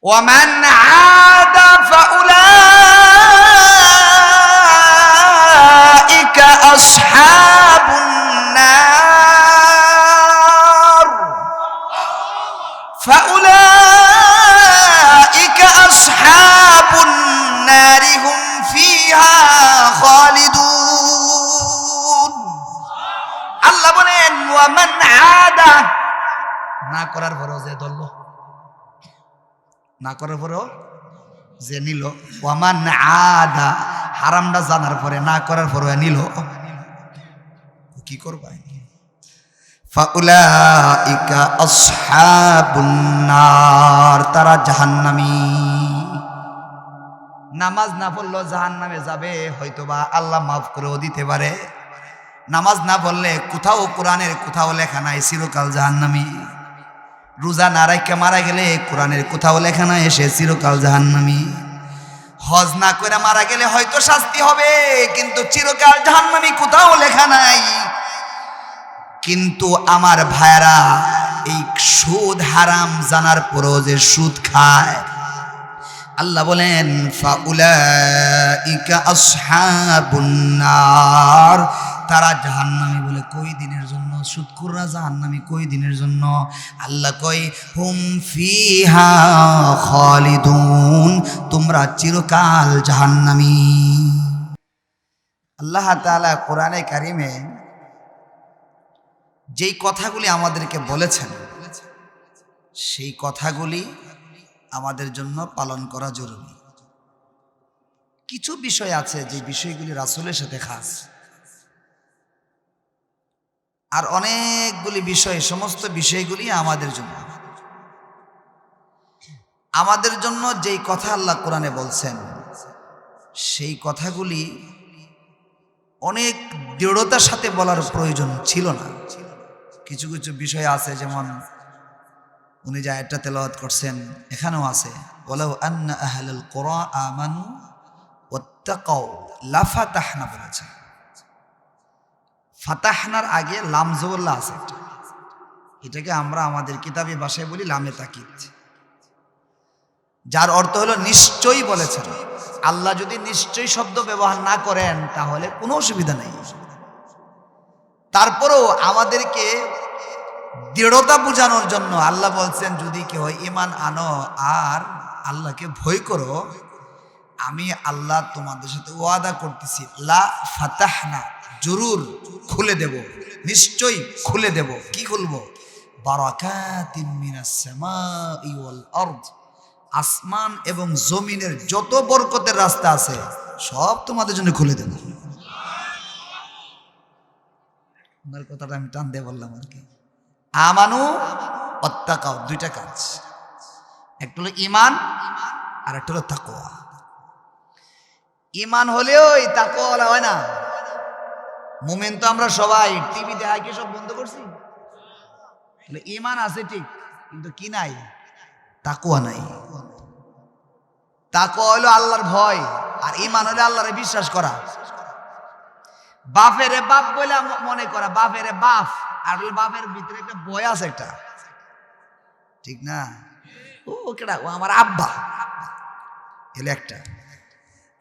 ومن عاد فأولئك أصحاب النار فأولئك أصحاب النار هم فيها خالدون আল্লাহ বলেন ওয়ামান আদা না করার পরও যে ধরল না করার পরেও যে নিল ওয়ামান আদা হারামটা জানার পরে না করার পরে নিল কি করবা ফাউলাইকা আসহাবুন নার তারা জাহান্নামী নামাজ না পড়লে জাহান্নামে যাবে হয়তোবা আল্লাহ মাফ করেও দিতে পারে নামাজ না পড়লে কোথাও কোরআনের কোথাও লেখা নাই চিরকাল জাহান্নামী রোজা না রাখা মারা গেলে কোরআনের কোথাও লেখা নাই সে চিরকাল জাহান্নামী হজ না করে মারা গেলে হয়তো শাস্তি হবে কিন্তু চিরকাল জাহান্নামী কোথাও লেখা নাই কিন্তু আমার ভাইরা এই সুদ হারাম জানার পরও যে সুদ খায় আল্লাহ বলেন ফাউলাইকা আসহাবুন নার তারা জাহান্নামী বলে কই দিনের জন্য সুদখোররা জাহান্নামী কই দিনের জন্য আল্লাহ কই হুম ফিহা খালিদুন তোমরা চিরকাল জাহান্নামী আল্লাহ তাআলা কোরআনে কারিমে যেই কথাগুলি আমাদেরকে বলেছেন সেই কথাগুলি আমাদের জন্য পালন করা জরুরি কিছু বিষয় আছে যে বিষয়গুলি রাসূলের সাথে খাস আর অনেকগুলি বিষয় সমস্ত বিষয়গুলি আমাদের জন্য যেই কথা আল্লাহ কোরআনে বলছেন সেই কথাগুলি অনেক দৃঢ়তার সাথে বলার প্রয়োজন ছিল না কিছু কিছু বিষয় আছে যেমন উনি যে আয়াতটা তেলাওয়াত করছেন এখানেও আছে ওয়ালাউ আন্না আহলাল কুরা আমানু ওয়াত্তাকাউ লাফাতাহনা বলেছেন ফাতাহনার আগে লাম জবরলা আছে এটাকে আমরা আমাদের কিতাবী ভাষায় বলি লামে তাকিদ যার অর্থ হলো নিশ্চয়ই বলেছেন আল্লাহ যদি নিশ্চয়ই শব্দ ব্যবহার না করেন তাহলে কোনো অসুবিধা নেই তারপরেও আমাদেরকে দৃঢ়তা বোঝানোর জন্য আল্লাহ বলছেন যদি কেউ ঈমান আনো আর আল্লাহকে ভয় করো আমি আল্লাহ তোমাদের সাথে ওয়াদা করতেছি লা ফাতাহনা জরুর খুলে দেব নিশ্চয়ই খুলে দেব কি খুলবো বারাকাতিন মিনাস সামাই ওয়াল আরদ আসমান এবং জমিনের যত বরকতের রাস্তা আছে সব তোমাদের জন্য খুলে দেব আমার কথাটা আমি টান দিয়ে বললাম আর কি আমানু ওয়াত্তাকাউ দুইটা কাজ একটা হলো ঈমান আর একটা হলো তাকওয়া ঈমান হলেও এই তাকওয়া হয় না মুমিন তো আমরা সবাই টিভি দেখা কি সব বন্ধ করছি ঈমান আছে ঠিক কিন্তু কি নাই তাকওয়া নাই তাকওয়া হলো আল্লাহর ভয় আর ঈমান হলো আল্লাহরে বিশ্বাস করা বাপেরে বাপ বলে মনে করা বাপেরে বাপ আর বাপের ভিতরে একটা ভয় আছে একটা ঠিক না ও কেডা ও আমার আব্বা এলে একটা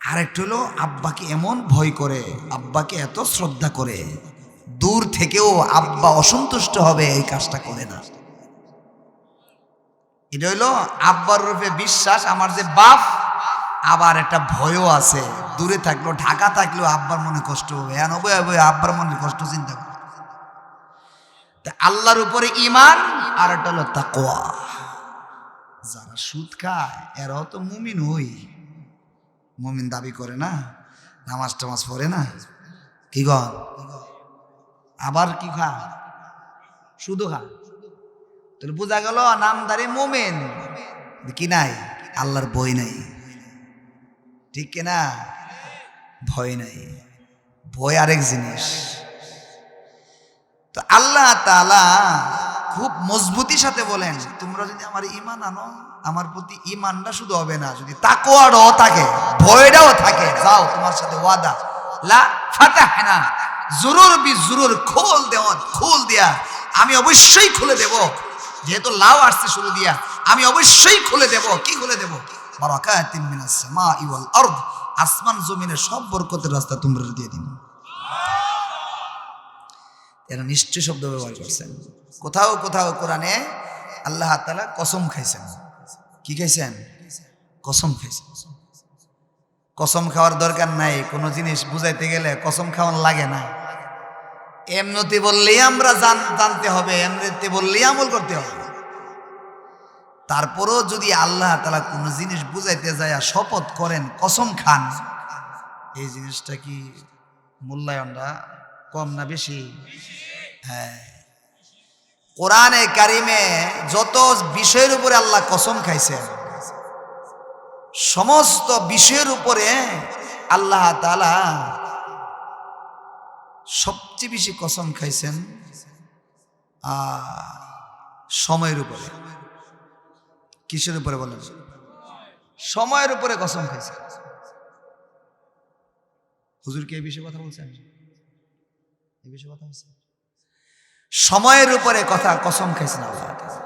আর একটা হলো আব্বাকে এমন ভয় করে আব্বাকে এত শ্রদ্ধা করে দূর থেকেও আব্বা অসন্তুষ্ট হবে এই কাজটা করে না এটা হলো আব্বার রূপে বিশ্বাস আমার যে বাপ আবার একটা ভয়ও আছে দূরে থাকলেও ঢাকা থাকলেও আব্বার মনে কষ্ট হবে আব্বার মনে কষ্ট চিন্তা করে আল্লাহর উপরে ঈমান আর একটা হলো তাকওয়া যারা সুদ খায় এরাও তো মুমিন হই মুমিন দাবি করে না নামাজ টামাজ পড়ে না কি গন আবার কি খা শুধু খা তাহলে বোঝা গেল নামদারি মুমিন কি নাই আল্লাহর ভয় নাই ঠিক কিনা ভয় নাই ভয় আরেক জিনিস তো আল্লাহ তাআলা খুব মজবুতির সাথে বলেন তোমরা যদি আমার ঈমান আনো আমার প্রতি ঈমানটা শুধু হবে না যদি তাকওয়াটাও থাকে ভয়টাও থাকে যাও তোমার সাথে ওয়াদা লা ফাতাহনা জরুর বি জরুর খোল দেওয়া খোল দিয়া আমি অবশ্যই খুলে দেব যেহেতু লাও আসছে শুরু দিয়া আমি অবশ্যই খুলে দেব। কি খুলে দেব? বারাকাতিন মিনাস সামাই ওয়াল আরদ, আসমান জমিনের সব বরকতের রাস্তা তোমরা দিয়ে দিন। এরা নিশ্চয় শব্দ ব্যবহার করছেন। কোথাও কোথাও কোরআনে আল্লাহ তাআলা কসম খাইছেন। কি খাইছেন? কসম খাইছেন। কসম খাওয়ার দরকার নাই, কোনো জিনিস বুঝাইতে গেলে কসম খাওয়ান লাগে না। এমনিতে বললেই আমরা জানতে হবে, এমনিতে বললেই আমল করতে হবে। তারপরও যদি আল্লাহ তাআলা কোনো জিনিস বুঝাইতে যায় শপথ করেন, কসম খান, এই জিনিসটা কি মূল্যায়নটা কম না বেশি? হ্যাঁ, কোরআনে কারিমে যত বিষয়ের উপরে আল্লাহ কসম খাইছেন, সমস্ত বিষয়ের উপরে আল্লাহ তাআলা সবচেয়ে বেশি কসম খাইছেন সময়ের উপরে। কিসের উপরে বলেন? সময়ের উপরে কসম খাইছেন। হুজুর কি এই বিষয়ে কথা বলছেন? এই বিষয়ে কথা বলছেন? সময়ের উপরে কথা কসম খাইছেন আল্লাহ তাআলা।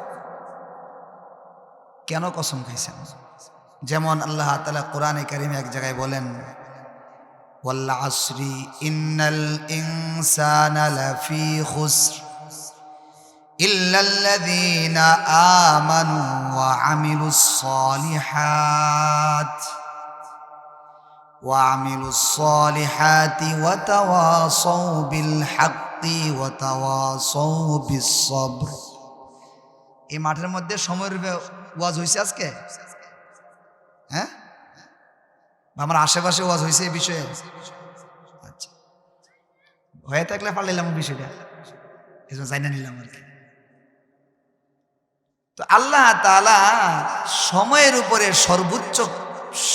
কেন কসম খাইছেন? যেমন আল্লাহ তাআলা কোরআনে কারিমে এক জায়গায় বলেন, ওয়াল আসরি ইন্নাল ইনসানা লাফি খুসর ইল্লাল্লাযীনা আমানু ওয়া আমিলুস সালিহাতি ওয়া তাওয়াসাউ বিল হাক্কি ওয়া তাওয়াসাউ বিস সবর। এই মাঠের মধ্যে সময়ের ওয়াজ হয়েছে আজকে? হ্যাঁ, আমার আশেপাশে ওয়াজ হয়েছে এই বিষয়ে? আচ্ছা, হয়ে থাকলে পারলাম বিষয়টা, এজন্য জানা নিলাম আর কি। তো আল্লাহ তাআলা সময়ের উপরে সর্বোচ্চ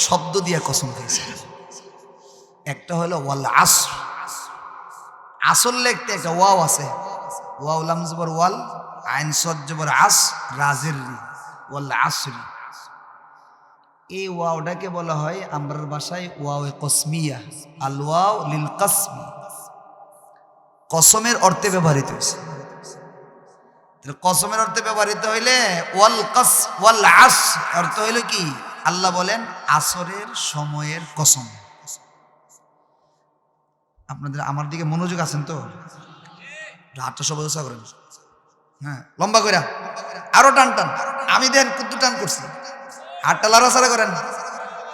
শব্দ দিয়ে কসম খাইছে। একটা হলো ওয়াল আসর। আসর লিখতে একটা ওয়াও আছে, ওয়াও লাম জবর ওয়াল, আইন সদ জবর আস, রাজের রি, ওয়াল আসরি। এই ওয়াওটাকে বলা হয় আমরার ভাষায় ওয়াও কসমিয়া। আল ওয়াও লিল কসমি, কসমের অর্থে ব্যবহৃত হয়েছে। কসমের অর্থে ব্যবহৃত হইলে ওয়াল কস ওয়াল আস অর্থ হইল কি? আল্লাহ বলেন আসরের সময়ের কসম। আপনাদের আমার দিকে মনোযোগ আছেন তো? হাতটা সবাই উঁচা করেন, হ্যাঁ, লম্বা করে, আরো টান টান। আমি দেন কুদ্দু টান করছি, হাতটা লড়াচড়া করেন।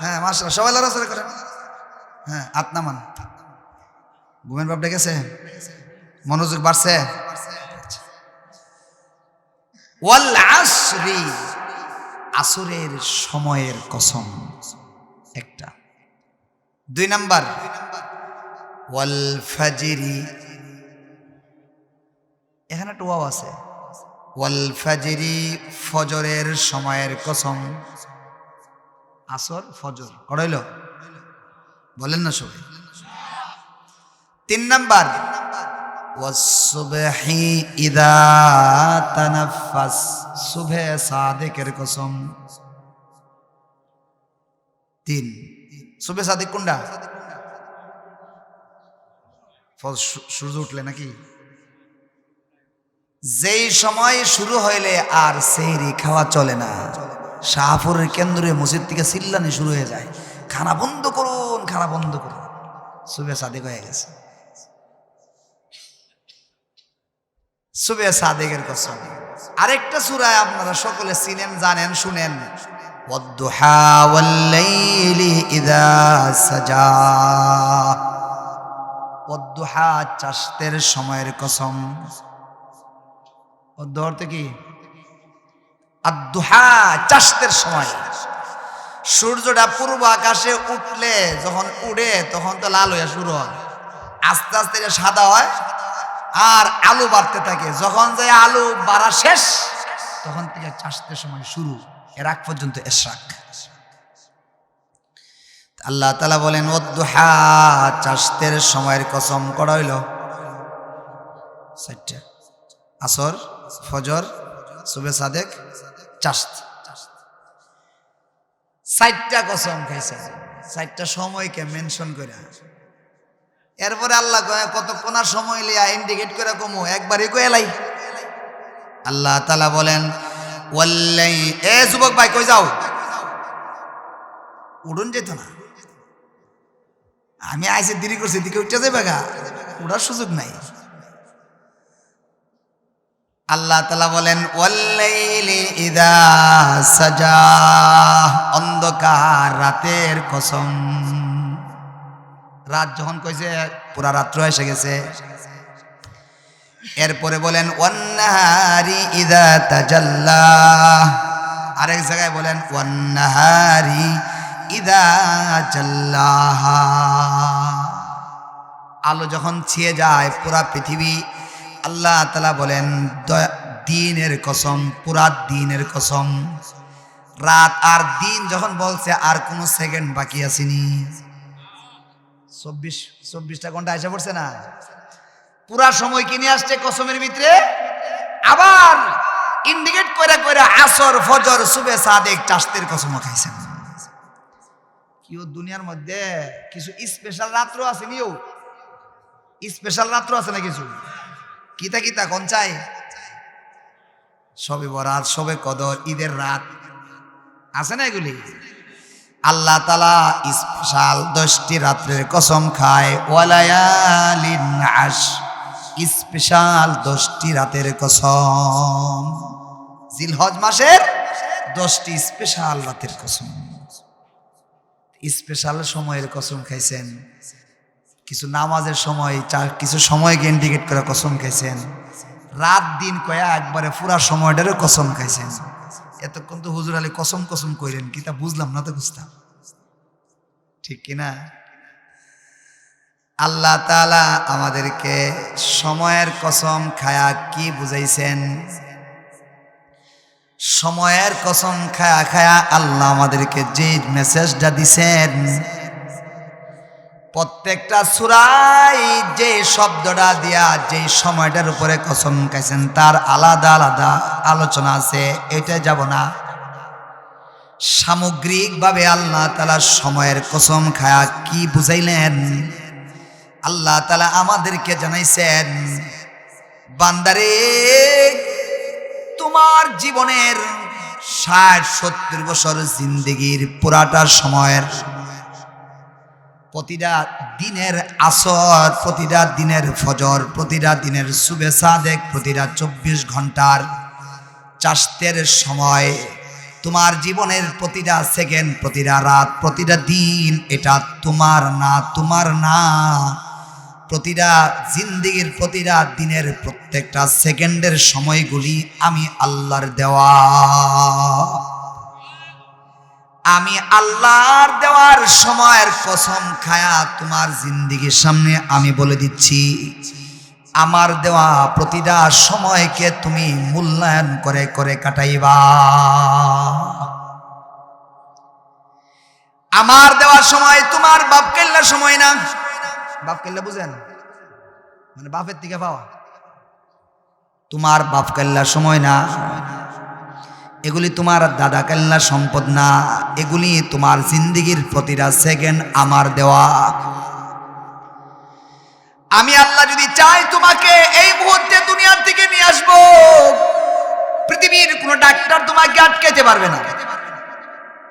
হ্যাঁ, মাশাআল্লাহ, সবাই লড়াচড়া করেন। হ্যাঁ, হাত নামান। ঘুমের ভাব ডেকেছে? মনোযোগ বাড়ছে? ওয়াল আসরি, আসরের সময়ের কসম একটা। 2 নাম্বার ওয়াল ফাজরি, এখানে একটা ওয়াও আছে। ওয়াল ফাজরি, ফজরের সময়ের কসম। আসর ফজর কড়াইল বলেন না সবাই? 3 নাম্বার ওয়াসসুবহি ইযা তানাফাস, সুবহে সাদিকের কসম। 3, সুবহে সাদিক কোনটা? সূর্য উঠলে নাকি? যেই সময় শুরু হইলে আর সেহরি খাওয়া চলে না। শাহপুরের কেন্দ্রে মসজিদ থেকে চিল্লানি শুরু হয়ে যায়, খানা বন্ধ করুন, খানা বন্ধ করুন। সুবহে সাদিক হয়ে গেছে। সুবহে সাদিকের কসম। আরেকটা সূরা আপনারা সকলে চিনেন, জানেন, শুনেন, ওয়াদ-দুহা ওয়াল-লাইলি ইযা সাজা। ওয়াদ-দুহা, চাঁদের সময়ের কসম। ওয়াদ-দুহা অর্থ কি? আদ-দুহা, চাঁদের সময়। সূর্যটা পূর্ব আকাশে উঠলে, যখন উড়ে তখন তো লাল হয়ে শুরু হয়, আস্তে আস্তে এটা সাদা হয় আর আলো বাড়তে থাকে। যখন যায় আলো বাড়া শেষ, তখন থেকে চাঁদের সময় শুরু, এর আগ পর্যন্ত ইশরাক। আল্লাহ তাআলা বলেন ওয়াদ-দুহা, চাঁদের সময়ের কসম করা হইল 4টা: আসর, ফজর, সুবহে সাদেক, চাঁদ। 4টা কসম খাইছে, 4টা সময়কে মেনশন করে। এরপরে আল্লাহ কতক্ষণ সময় লিয়া ইন্ডিকেট করে কমো, একবারই কয়ে লাই। আল্লাহ তাআলা বলেন এ যুবক ভাই কই যাও? উড়ন যেত না, আমি আইসে দেরি করছি, দিকে উঠতে যাবে গা, উড়ার সুযোগ নাই। আল্লাহ তাআলা বলেন ওয়াল্লাইলি ইযা সাজা, অন্ধকার রাতের কসম। রাত যখন কইছে পুরা রাত্র এসে গেছে। এরপরে বলেন ওয়ান্নাহারি ইযা তাজাল্লা, আরেক জায়গায় বলেন ওয়ান্নাহারি ইযা জাল্লাহা, আলো যখন ছিয়ে যায় পুরা পৃথিবী, আল্লাহ তাআলা বলেন দিনের কসম, পুরা দিনের কসম। রাত আর দিন যখন বলছে আর কোন সেকেন্ড বাকি আসেনি, 24টা ঘন্টা এসে পড়ছে না, পুরা সময় কিনে আসছে কসমের ভিতরে। আবার ইন্ডিকেট করে করে আসর, ফজর, সুবে, সাদেক, চাষতের কসমও খাইছেন। কিও দুনিয়ার মধ্যে কিছু স্পেশাল রাত্র আছে নিও, স্পেশাল রাত্র আছে না কিছু? কিতা কিতা কোন চাই? সবে বরাত, সবে কদর, ঈদের রাত আছে না এগুলি? আল্লাহ তাআলা স্পেশাল 10টি রাত্রের কসম খায়। ওয়ালায়ালিন আশ, স্পেশাল 10টি রাতের কসম। জিলহজ মাসের 10টি স্পেশাল রাতের কসম, স্পেশাল সময়ের কসম খাইছেন। কিছু নামাজের সময়, কিছু সময়কে ইন্ডিকেট করে কসম খাইছেন। রাত দিন কয়া একবারে পুরা সময়টারও কসম খাইছেন। এতক্ষণ তো হুজুর আলী কসম কসম কইলেন, কিতা বুঝলাম না তো বুঝতাম, ঠিক কিনা? আল্লাহ তাআলা আমাদেরকে সময়ের কসম খায়া কি বুঝাইছেন? সময়ের কসম খায়া খায়া আল্লাহ আমাদেরকে যে মেসেজটা দিছেন, প্রত্যেকটা সূরায় যে শব্দটা দিয়া যে সময়টার উপরে কসম খাইছেন তার আলাদা আলাদা আলোচনা আছে, এটা যাব না। সামগ্রিকভাবে আল্লাহ তাআলা সময়ের কসম খায়া কি বুঝাইলেন? আল্লাহ তাআলা আমাদেরকে জানাইছেন, বান্দারে তোমার জীবনের 60-70 বছর জিন্দেগির পুরাটা সময়ের, প্রতিটা দিনের আসর, প্রতিটা দিনের ফজর, প্রতিটা দিনের সুবে সাদেক, প্রতিটা 24 ঘন্টার চাষতের সময়, তোমার জীবনের প্রতিটা সেকেন্ড, প্রতিটা রাত, প্রতিটা দিন, এটা তোমার না, তোমার না। প্রতিটা জিন্দেগির প্রতিটা দিনের প্রত্যেকটা সেকেন্ডের সময়গুলি আমি আল্লাহর দেওয়া। আমি আল্লাহর দেওয়ার সময়ের কসম খায়া তোমার জিন্দেগির সামনে আমি বলে দিচ্ছি, আমার দেওয়া প্রতিটা সময়কে তুমি মূল্যায়ন করে করে কাটাইবা। আমার দেওয়ার সময় তোমার বাপ কেল্লার সময় না। বাপ কেল্লা বুঝেন? মানে বাপের থেকে পাওয়া। তোমার বাপ কেল্লার সময় না, এগুলি তোমার দাদা কেল্লার সম্পদ না, এগুলি তোমার জিন্দেগির প্রতিটা সেকেন্ড আমার দেওয়া। আমি আল্লাহ যদি চাই তোমাকে এই মুহূর্তে দুনিয়ার থেকে নিয়ে আসবো, পৃথিবীর কোনো ডাক্তার তোমাকে আটকাতে পারবে না।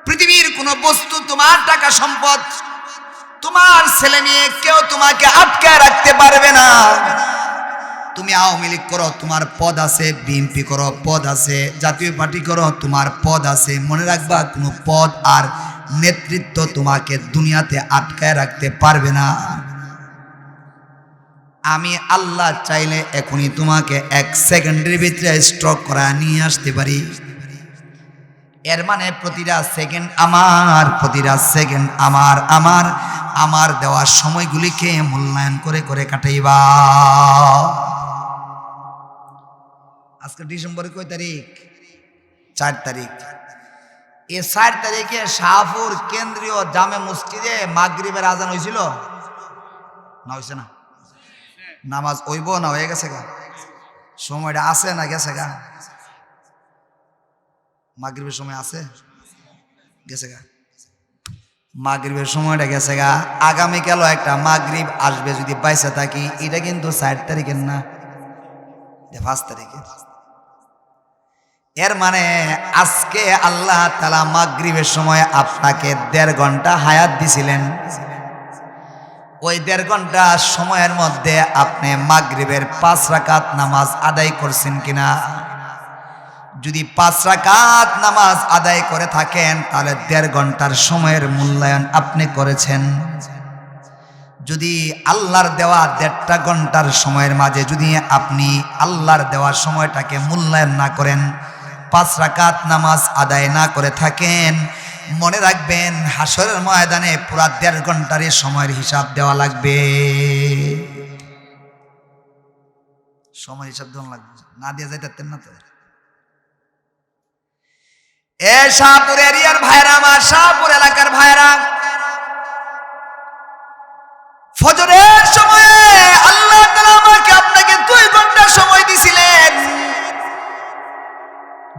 পৃথিবীর কোনো বস্তু, তোমার টাকা সম্পদ, তোমার ছেলে মেয়ে, কেউ তোমাকে আটকায় রাখতে পারবে না। তুমি আওয়ামী লীগ করো, তোমার পদ আছে, বিএনপি করো, পদ আছে, জাতীয় পার্টি করো, তোমার পদ আছে। মনে রাখবা, কোনো পদ আর নেতৃত্ব তোমাকে দুনিয়াতে আটকায় রাখতে পারবে না। আমি আল্লাহ চাইলে এখনই তোমাকে 1 সেকেন্ডের ভিতরে স্ট্রোক করা নিয়ে আসতে পারি। এর মানে প্রতিটা সেকেন্ড আমার, প্রতিটা সেকেন্ড আমার। আমার দেওয়ার সময়গুলিকে মূল্যায়ন করে করে কাটাইবা। আজকে ডিসেম্বরের কয় তারিখ? 4 তারিখ। এই 4 তারিখে শাহপুর কেন্দ্রীয় জামে মসজিদে মাগরিবের আজান হয়েছিল না? হয়েছে না? নামাজ হইব না হয়ে গেছে গা? সময়টা আছে না গেছে গা? মাগরিবের সময় আছে, গেছে গা? মাগরিবের সময়টা গেছে গা। আগামীকালও একটা মাগরিব আসবে যদি বাইসা থাকি। এটা কিন্তু 4 তারিখের না, 5 তারিখের। এর মানে আজকে আল্লাহ তাআলা মাগরিবের সময় আপনাকে 1.5 ঘন্টা হায়াত দিছিলেন। ওই 1.5 ঘন্টা সময়ের মধ্যে আপনি মাগরিবের 5 রাকাত নামাজ আদায় করছেন কিনা? যদি 5 রাকাত নামাজ আদায় করে থাকেন তাহলে 1.5 ঘন্টার সময়ের মূল্যায়ন আপনি করেছেন। যদি আল্লাহর দেওয়া 1.5 ঘন্টার সময়ের মাঝে যদি আপনি আল্লাহর দেওয়া সময়টাকে মূল্যায়ন না করেন, 5 রাকাত নামাজ আদায় না করে থাকেন, মনে রাখবেন হাসরের ময়দানে পুরা 1.5 ঘন্টার সময়ের হিসাব দেওয়া লাগবে। সময় হিসাব দেওয়া লাগবে, না দিয়ে যাইতেন না তো। এ শাহপুর এরিয়ার ভাইরা, আমার শাহপুর এলাকার ভাইরা, ফজরের সময়ে আল্লাহ তাআলা আমাকে আপনাকে 2 ঘন্টা সময় দিছিলেন।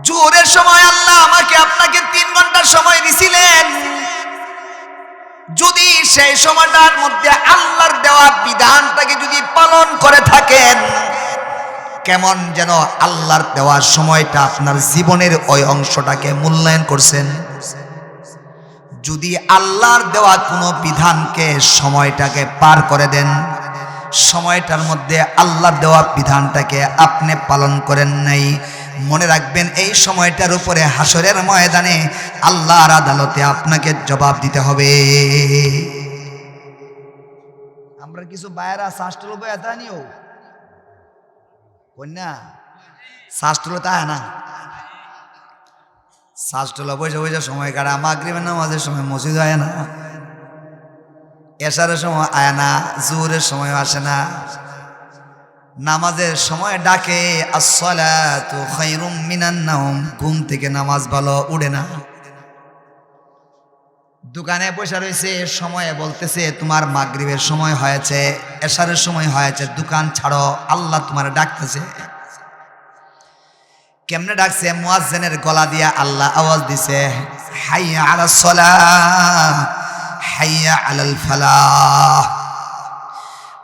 জোহরের সময় আল্লাহ আমাকে আপনাকে 3 ঘন্টা সময় দিছিলেন। যদি সেই সময়টার মধ্যে আল্লাহর দেওয়া বিধানটাকে যদি পালন করে থাকেন, কেমন যেন আল্লাহর দেওয়া সময়টা আপনার জীবনের ওই অংশটাকে মূল্যায়ন করছেন। যদি আল্লাহর দেওয়া কোনো বিধানকে সময়টাকে পার করে দেন, সময়টার মধ্যে আল্লাহর দেওয়া বিধানটাকে আপনি পালন করেন নাই, মনে রাখবেন এই সময়টার উপরে হাসরের ময়দানে আল্লাহর আদালতে আপনাকে জবাব দিতে হবে। আমরা কিছু বায়েরা শাস্ত্র বয়াতা নিও কন্যা, শাস্ত্র তা না, শাস্ত্র বসে বসে সময় কাটা, মাগরিবের নামাজের সময় মসজিদ হয় না, এশারের সময় আয় না, জোহরের সময় আসে না, নামাজের সময় ডাকে আসসালাতু খায়রুম মিনান নাওম, ঘুম থেকে নামাজ ভালো উড়ে না। দোকানে বসে রয়েছে, সময়ে বলতেছে তোমার মাগরিবের সময় হয়েছে, এশারের সময় হয়েছে, দোকান ছাড়ো, আল্লাহ তোমার ডাকতেছে। কেমনে ডাকছে? মুয়াজ্জিনের গলা দিয়া আল্লাহ আওয়াজ দিছে, হাইয়া আলাস সালাহ হাইয়া আলাল ফালাহ,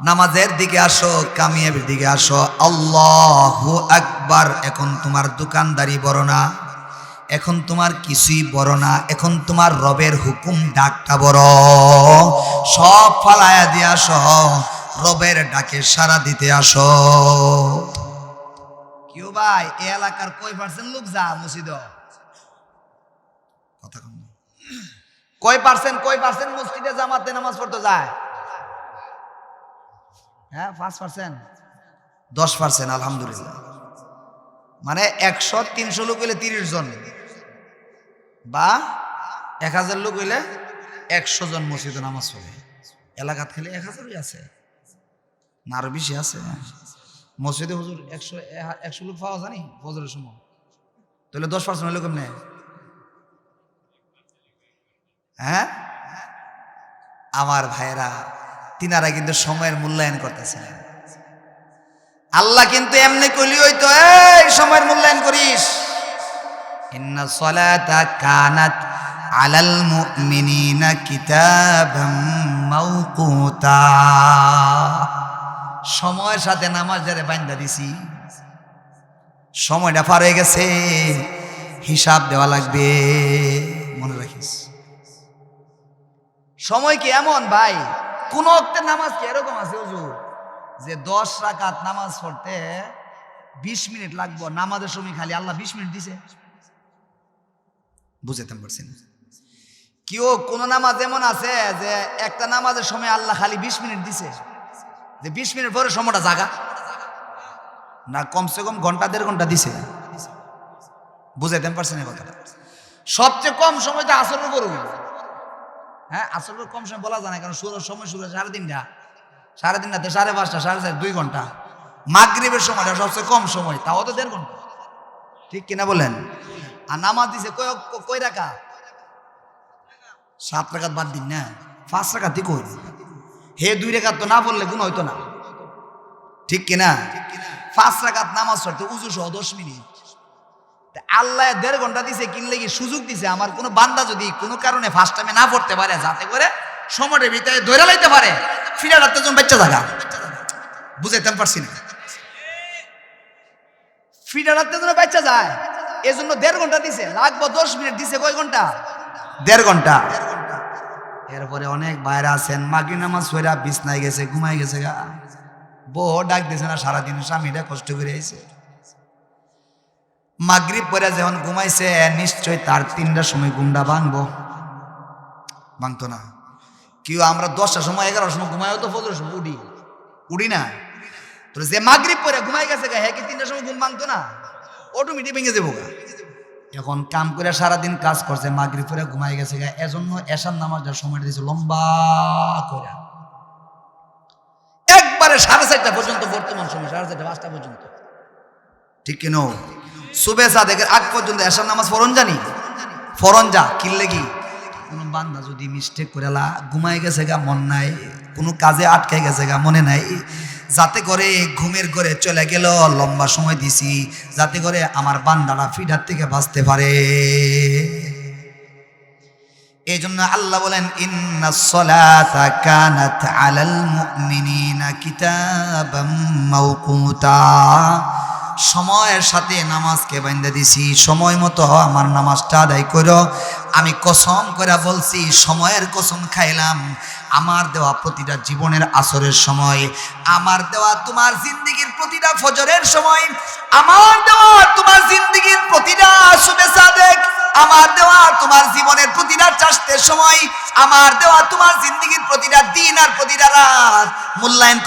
নামাজের দিকে আসো, কামিয়াবির দিকে আসো, আল্লাহু আকবার। এখন তোমার দোকানদারি বড় না, এখন তোমার কিছুই বড় না, এখন তোমার রবের হুকুম ডাকটা বড়। সব ফালায়া দিয়ে আসো, রবের ডাকে সাড়া দিতে আসো। কেউ ভাই এ এলাকার কয় পার্সেন্ট লোক যা মসজিদ? কথা কম, কয় পার্সেন্ট মসজিদে জামাতে নামাজ পড়তে যায়? হ্যাঁ 5%, 10%। আলহামদুলিল্লাহ, মানে 100-300 লোক হইলে 30 জন, বা 1000 লোক হইলে 100 জন মসজিদে নামাজ পড়ে। এলাকাত খেলে 1000ই আছে না, আরো বেশি আছে। মসজিদে হুজুর 100 লোক পাওয়া জানি ফজরের সময়, তাহলে 10% হইলে কেমনে? হ্যাঁ আমার ভাইরা, তিনারা কিন্তু সময়ের মূল্যায়ন করতেছে। আল্লাহ কিন্তু এমনি কইলি হইতো, এই সময়ের মূল্যায়ন করিস। ইন্না সলাতা কানাত আলাল মুমিনিনা কিতাবাম মাওকুতা, সময়ের সাথে নামাজ যারে বান্ধা দিছি, সময়টা পার হয়ে গেছে, হিসাব দেওয়া লাগবে, মনে রাখিস। সময় কি এমন ভাই, কোন ওয়াক্তের নামাজ কি এরকম আছে হুজুর যে 10 রাকাত নামাজ পড়তে 20 মিনিট লাগবে, নামাজের সময় খালি আল্লাহ 20 মিনিট দিছে? বুঝাতে পারছেন? কেউ কোন নামাজ এমন আছে যে একটা নামাজের সময় আল্লাহ খালি 20 মিনিট দিছে, যে 20 মিনিট পরে সময়টা জাগা না, কমসে কম ঘন্টা 1.5 ঘন্টা দিছে? বুঝাইতে পারছেন এই কথাটা? সবচেয়ে কম সময় তো আসরের উপর। হ্যাঁ আসরের কম সময় বলা যায় না, কারণ শুরুর সময় শুরু 3:30, 3:30 5:30, 4:30, 2 ঘন্টা। মাগরিবের সময়টা সবচেয়ে কম সময়, তাও তো 1.5 ঘন্টা, ঠিক কিনা বলেন? আর নামাজ দিছে কয় রাকাত? 7 রাকাত বাদ দিন না, 5 রাকাতই কই। হে 2 রাকাত তো না বললে গুণ হইতো না, ঠিক কিনা? 5 রাকাত নামাজ পড়তে উযু সহ 10 মিনিট। আল্লাহ 1.5 ঘন্টা দিছে, কিনলে কি সুযোগ দিছে আমার কোনো বান্দা যদি কোনো কারণে ফার্স্ট টাইমে না পড়তে পারে, যাতে করে সময়টার ভিতরে ধরে লাইতে পারে, ফিরে রাখতে জন বাচ্চা জায়গা। বুঝাইতে পারছি না? ফিরে রাখতে জন বাচ্চা যায়, এই জন্য 1.5 ঘন্টা দিছে, লাগবো 10 মিনিট, দিছে কয় ঘন্টা? 1.5 ঘন্টা। এরপরে অনেক বাইরে আছেন মাগরিব নামাজ পড়া বিছনায় গেছে, ঘুমাই গেছে গা, বউ ডাক দিছে না, সারাদিন স্বামীরা কষ্ট করে আইছে। মাগরিব পরে যখন ঘুমাইছে নিশ্চয় তার 3টার সময় ঘুমটা ভাঙতো না। কেউ আমরা 10টার সময় 11টার সময় ঘুমাইও তো ফজরের সময় উঠি না। তো যে মাগরিব পরে ঘুমাই গেছে গা, হ্যাঁ কি 3টার সময় ঘুম ভাঙতো না? অটোমেটিক ভেঙে যাবো গা। এখন কাম করে সারাদিন কাজ করছে, মাগরিব পরে ঘুমাই গেছে গা, এজন্য এশার নামাজটার সময়টা দিয়েছে লম্বা করে, একবারে 4:30 পর্যন্ত, বর্তমান সময় 4:30 5টা পর্যন্ত, ঠিক কিনা? সুবে সাদেকের আগ পর্যন্ত এশার নামাজ ফরন যা কিনলে কি কোনো বান্দা যদি মিস্টেক করে ঘুমাই গেছে গা, মন নাই, কোনো কাজে আটকে গেছে গা, মনে নাই, যাতে করে ঘুমের ঘরে চলে গেল, লম্বা সময় দিছি যাতে করে আমার বান্দারা ফিডার থেকে বাঁচতে পারে। এই জন্য আল্লাহ বলেন ইন্নাস সালাতা কানাত আলাল মুমিনিনা কিতাবাম মাওকুতা, সময়ের সাথে নামাজকে বাইন্ধা দিছি, সময় মতো আমার নামাজটা আদায় করো। আমি কসম করে বলছি, সময়ের কসম খাইলাম, আমার দেওয়া প্রতিটা জীবনের আসরের সময়, আমার দেওয়া তোমার জিন্দেগির প্রতিটা ফজরের সময়, আমার দেওয়া তোমার জিন্দেগির প্রতিটা সুবে সাদেক, আমার দেওয়া তোমার জীবনের প্রতিটা চাষের সময়, আমার দেওয়া তোমার জিন্দেগির প্রতিটা দিন আর প্রতিটা রাত মূল্যায়ন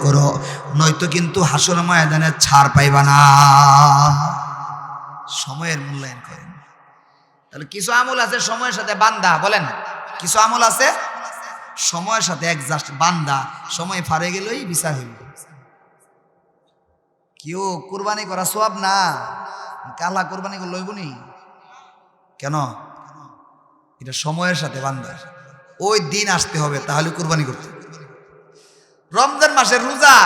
করো, নয়তো কিন্তু হাসর ময়দানে ছাড় পাইবা না। সময়ের মূল্যায়ন করেন। তাহলে কিছু আমল আছে সময়ের সাথে বান্দা, বলেন কিছু আমল আছে সময়ের সাথে অ্যাডজাস্ট, বান্দা সময় ফারে গেলেই বিচার হইল। কেউ কুরবানি করা সওয়াব না, কালা কুরবানি করে লইবনি কেন? এটা সময়ের সাথে বান্দা, ওই দিন আসতে হবে তাহলে কুরবানি করতে। রমজান মাসের রোজা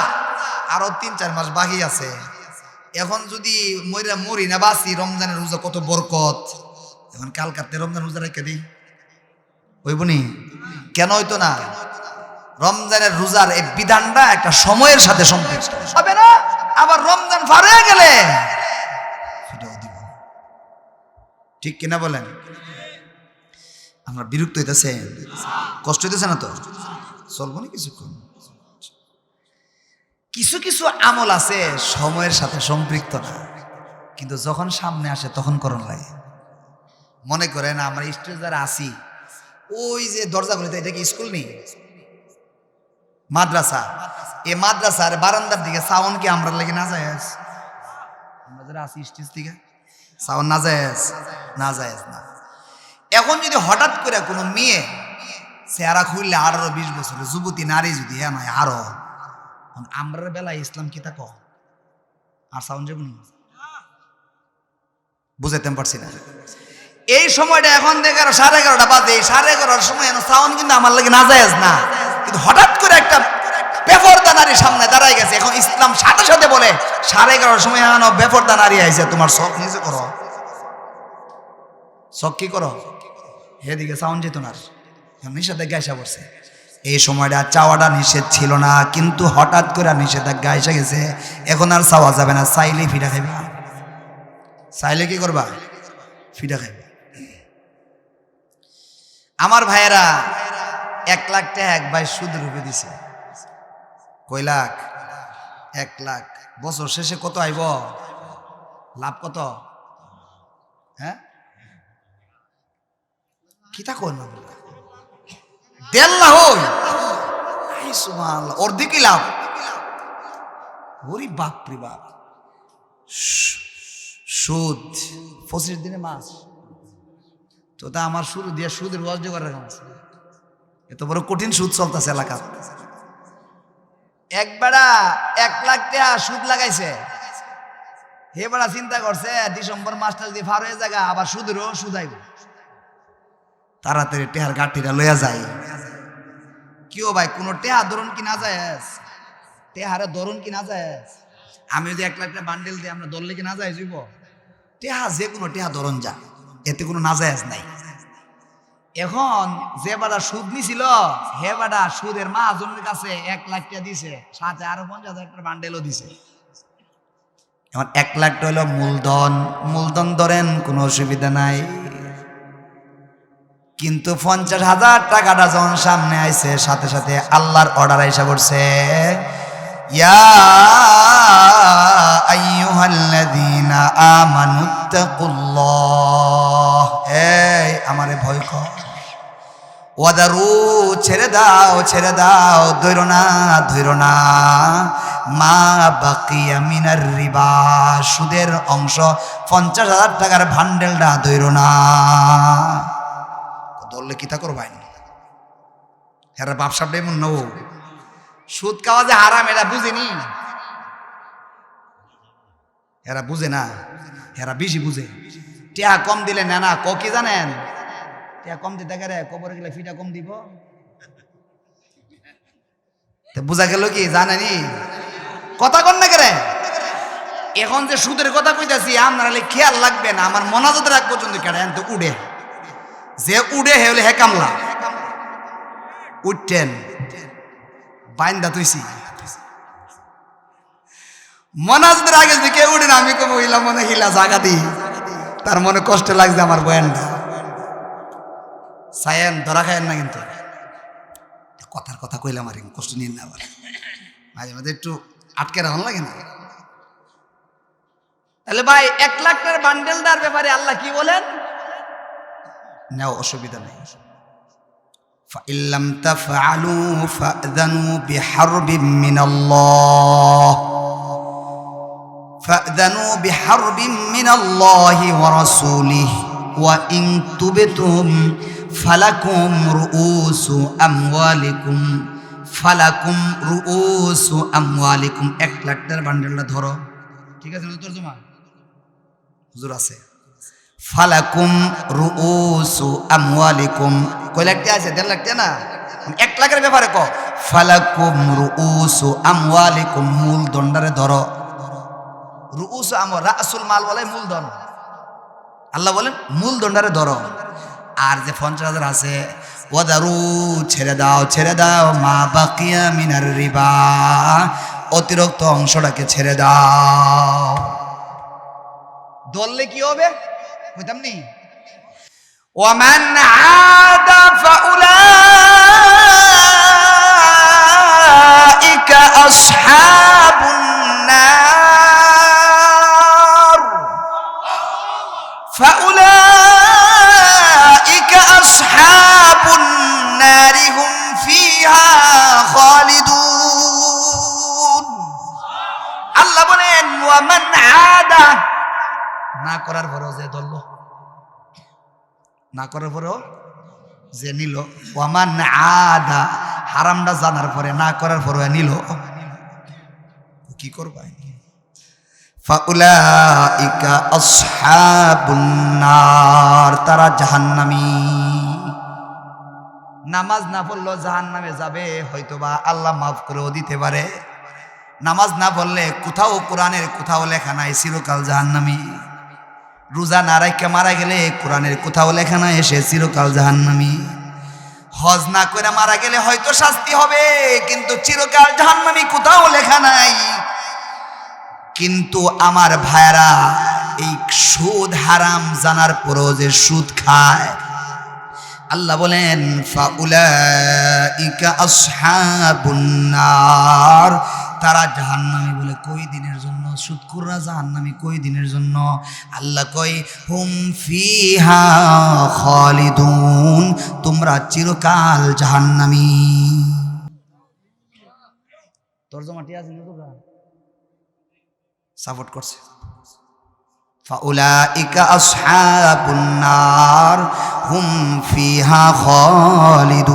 আরো 3-4 মাস বাকি আছে, এখন যদি মরি না বাঁচি, রমজানের রোজা কত বরকত, এখন কালকাতে রমজান রোজা রেখে দিই, হইবনি? কেন হইতো না? রমজানের রোজার এই বিধানটা একটা সময়ের সাথে সম্পৃক্ত হবে না, আবার রমজান ফারে গেলে সেটাও দিব, ঠিক কিনা বলেন? আমরা বিরক্ত হইতেছে, কষ্ট হইতেছে না তো? চলবো না কিছুক্ষণ। কিছু কিছু আমল আছে সময়ের সাথে সম্পৃক্ত না, কিন্তু যখন সামনে আসে তখন করণ লাগে। মনে করেন আমরা স্টেজ যারা আসি, ওই যে দরজাগুলিতে, এটা কি স্কুল নেই, মাদ্রাসা, এই মাদ্রাসার বারান্দার দিকে সাউন্ড কি আমরা লাগে না যায়? আমরা যারা আসি স্টেজ দিকে সাউন্ড না যায় না। এখন যদি হঠাৎ করে কোনো মেয়ে চেহারা খুললে 18-20 বছরের যুবতী নারী যদি নয় আরো, আমরার বেলায় ইসলাম কি তা কো আর সাউন্ড যাবো না, বুঝাইতে পারছি না। এই সময়টা এখন থেকে 11:30 বাজে, এই 11:30 সময় সাউন্ড কিন্তু আমার লাগে না যায় না, কিন্তু হঠাৎ করে একটা বেপরদা নারী সামনে দাঁড়াই গেছে, এখন ইসলাম সাথে সাথে বলে 11:30 সময় বেপরদা নারী আইছে, তোমার শখ নিজে করো, শখ কি করো, এদিকে সাউন্ড যেত না, নিষেধাজ্ঞা এসে পড়ছে। এই সময়টা চাওয়াটা নিষেধ ছিল না, কিন্তু হঠাৎ করে নিষেধাজ্ঞা এসে গেছে, এখন আর চাওয়া যাবে না, চাইলে ফিটা খাইবা, চাইলে কি করবা, ফিটা খাইবা। আমার ভাইয়েরা 1 লাখ টাকা এক ভাই সুদ রূপে দিছে, কয় লাখ? 1 লাখ। বছর শেষে কত আইব? লাভ কত? হ্যাঁ কি তা কর না, 1.5 লাখ সুবহানাল্লাহ, অর্ধেকই লাভ। ওরে বাপ রে বাপ, সুদ 25 দিনে মাস তো, তা আমার শুরু দিয়ে সুদের ওয়াজ করার রাখা আছে, এত বড় কঠিন সুদ চলতেছে এলাকা। একবারা 1 লাখ টাকা সুদ লাগাইছে, হে বড়া চিন্তা করছে ডিসেম্বর মাসটা যদি ফার হয়ে জায়গা, আবার সুদেরও সুদাইব, তাড়াতাড়ি টেহার গাঠিটা লইয়া যায়। কেউ ভাই কোনো টেহা ধরুন কি না যায়, টেহারে ধরুন কি না যায়? আমি যদি 1 লাখ টাকা বান্ডেল দিই, আমরা ধরলে কি না যায় যাইব? টেহা যে কোনো টেহা ধরুন যা, এতে কোনো নাজায়েজ নাই। এখন যে বাড়া সুদ নিছিল, হে বাড়া সুদের মাহাজনের কাছে 1 লাখ টাকা দিছে, সাথে আরো 50,000 টাকা বান্ডেলও দিছে। যেমন 1 লাখ টাকা হলো মূলধন ধরেন, কোনো অসুবিধা নাই। কিন্তু 50,000 টাকাটা যখন সামনে আইছে, সাথে সাথে আল্লাহর অর্ডার আইসা পড়ছে, ইয়া আইয়ুহাল্লাযীনা আমানুত্তাকুল্লাহ, এই আমারে ভয় কর। ওয়াদারু, ছেড়ে দাও, ধইরো না মা বাকিয়া মিনার রিবা, সুদের অংশ 50,000 টাকার ভান্ডেলটা ধইরো না। ধরলে কিতা করবাই, হেরা বাপসাপটাই মন নব, সুদ খাওয়া যে হারাম এরা বুঝেনি, এরা বুঝে না, এরা বেশি বুঝে। টিয়া কম দিলে না কি জানেন, টিয়া কম দিতে গেলে কবরে গেলে ফিটা কম দিব, বুঝা গেল কি জানেনি কথা কন না করে। এখন যে সুদের কথা কইতাছি আপনারা খেয়াল লাগবে না, আমার মনাজতের আগ পর্যন্ত কেটে তো উড়ে, যে উড়ে হে হলে হে কামলা উঠতেন বাইন্দা তুইছি মনাজদের আগে যদি কেউ উঠে না, আমি কব হইলাম মনে হিলা জাগা দি, তার মনে কষ্ট লাগছে আমার বয়ানটা। সায়েন ধরা খায়েন না, কিন্তু কথার কথা কইলাম আর কষ্ট নিন না, আবার মাঝে মাঝে একটু আটকে রাখুন লাগে না। তাহলে ভাই 1 লাখ টাকার বান্ডেলটার ব্যাপারে আল্লাহ কি বলেন, নাও অসুবিধা নেই। ফাইল্লাম তাফআলু ফাযানু বিহারবিম মিনাল্লাহি ওয়া রাসূলিহি ওয়া ইন তুবতুম ফালাকুম রুউসু আমওয়ালিকুম 1 লাখ টাকার বান্ডেলটা ধরো, ঠিক আছে না? তরজমা হুজুর আছে, ফালাকুম রুউসু আমওয়ালিকুম, কয় লাখ টাকা আছে? 1.5 লাখ টাকা না, 1 লাখের ব্যাপারে ক ফালাকুম রুউসু আমওয়ালিকুম, মূলধনটারে ধরো। রুউসু রাসুল মাল বলে মূলধন, আল্লাহ বলেন মূলধনটারে ধরো। আর যে 50,000 আছে, ওয়াদারু, ছেড়ে দাও মা বাকিয়া মিনার রিবা, অতিরিক্ত অংশটাকে ছেড়ে দাও। ধরলে কি হবে বুঝতাম নি, ওয়ামান আদা ফাউলাইকা আসহাবুন নার, ফাউলাইকা আসহাবুন নার হুম ফিহা খালিদুন। আল্লাহ বলেন ওয়ামান আদা, না করার পরেও যে ধরল, না করার পরেও যে নিল, ওয়ামান আদা, হারামটা জানার পরে না করার পরেও নিল, কি করবা? ফাউলাইকা আসহাবুন নার, তারা জাহান্নামী। নামাজ না পড়লো জাহান্নামে যাবে, হয়তোবা আল্লাহ মাফ করেও দিতে পারে। নামাজ না পড়লে কোথাও কোরআনের কোথাও লেখা নাই চিরকাল জাহান্নামী। রোজা না রাখা মারা গেলে কোরআনের কোথাও লেখা নাই সে চিরকাল জাহান্নামী। হজ না করে মারা গেলে হয়তো শাস্তি হবে, কিন্তু চিরকাল জাহান্নামী কোথাও লেখা নাই। কিন্তু আমার ভাইরা, এই সুদ হারাম জানার পরও যে সুদ খায়, আল্লাহ বলেন ফাউলাইকা আসহাবুন নার, তারা জাহান্নামী। বলে কই দিনের জন্য? সুদখোররা জাহান্নামী কই দিনের জন্য? আল্লাহ কয় হুম ফিহা খালিদুন, তোমরা চিরকাল জাহান্নামী। তরজমাটি আছে না, তোমরা সাপোর্ট করছে। ফাউলাইকা আসহাবুন নার হুম ফিহা খালিদুন,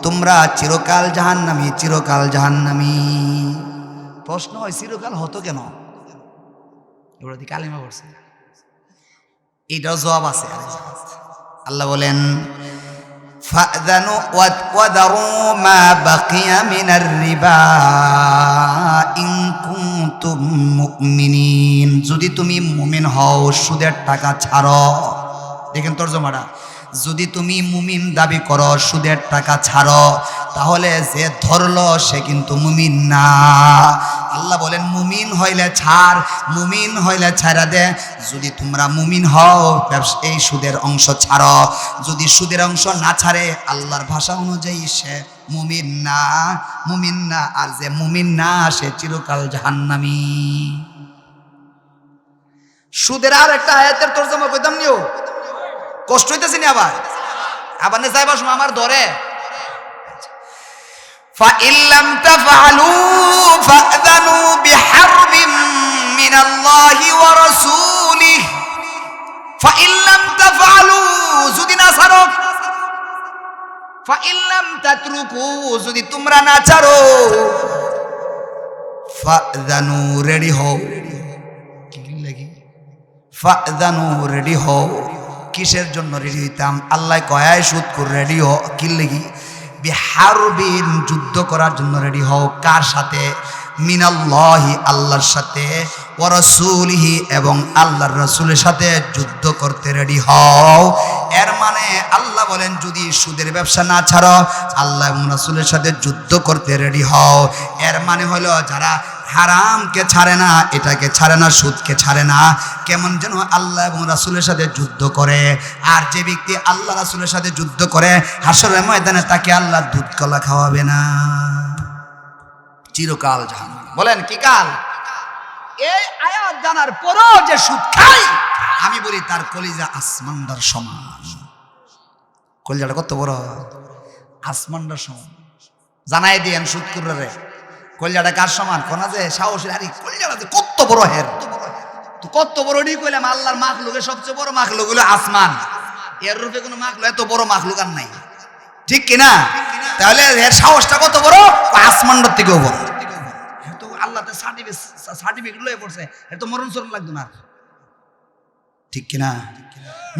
তোমরা চিরকাল জাহান্নামী, চিরকাল জাহান্নামী। প্রশ্ন হয় চিরকাল হতো কেন? এবার দি কালিমা পড়ছে, এটাও জবাব আছে। আল্লাহ বলেন ফাযানু ওয়াদারু মা বাকিয়া মিনার রিবা ইন কুনতুম মুমিনিন, যদি তুমি মুমিন হও সুদের টাকা ছাড়ো। দেখেন তরজমাটা, যদি তুমি মুমিন দাবি করো সুদের টাকা ছাড়ো, তাহলে যে ধরলো সে কিন্তু মুমিন না। আল্লাহ বলেন মুমিন হইলে ছাড়, মুমিন হইলে ছাড়া দে। যদি তোমরা মুমিন হও এই সুদের অংশ ছাড়ো, যদি সুদের অংশ না ছাড়ে আল্লাহর ভাষা অনুযায়ী সে মুমিন না, মুমিন না। আর যে মুমিন না সে চিরকাল জাহান্নামী। সুদের আর একটা আয়াতের তরজমা কইতাম নিও, কষ্ট হইতেছে নি আবার আবার না যাইবার সময় আমার ধরে فَإِن لَّمْ تَفْعَلُوا فَأْذَنُوا بِحَرْبٍ مِّنَ اللَّهِ وَرَسُولِهِ فَإِن لَّمْ تَفْعَلُوا যদি না ছাড়ো, فَإِن لَّمْ تَتْرُكُوا যদি তোমরা না ছাড়ো, فَأْذَنُوا রেডি হও। কি লাগি ফাদানু রেডি হও। কিসের জন্য রেডি হইতাম? আল্লাহ কয় সুদ করে রেডি হও। কি লাগি? বিহারবিন যুদ্ধ করার জন্য রেডি হও। কার সাথে? মিনাল্লাহি আল্লাহর সাথে, ওয়া রাসূলিহি এবং আল্লাহর রাসূলের সাথে যুদ্ধ করতে রেডি হও। এর মানে আল্লাহ বলেন যদি সুদের ব্যবসা না ছাড়ো আল্লাহ এবং রাসূলের সাথে যুদ্ধ করতে রেডি হও। এর মানে হলো যারা হারামকে ছাড়ে না, এটাকে ছাড়ে না, সুদকে ছাড়ে না, কেমন যেন আল্লাহ এবং রাসূলের সাথে যুদ্ধ করে। আর যে ব্যক্তি আল্লাহ রাসূলের সাথে যুদ্ধ করে হাসরের ময়দানে তাকে আল্লাহ দুধ কলা খাওয়াবে না, চিরকাল জাহান্নাম। বলেন কি কাল? এই আয়াত জানার পরও যে সুদ খায়, আমি বলি তার কলিজা আসমানদার সমান। কলিজাটা কত বড়? আসমানদার সমান। জানাই দিয়েন সুদ কুররে কলিজাটা কার সমান? কোনা যে সাহসী হারি কলিজাটা যে কত বড় হের, তো কত বড় ডি কইলাম আল্লাহর মাখলুকের সবচেয়ে বড় মাখলুক হলো আসমান। এর রূপে কোনো মাখলুক এত বড় মাখলুক আর নাই, ঠিক কিনা? তাহলে এর সাহসটা কত বড়? আসমানটার থেকেও বড়। তো আল্লাহ সার্টিফিকেট লয়ে পড়ছে, এর তো মরণ চরণ লাগতো না, ঠিক কিনা?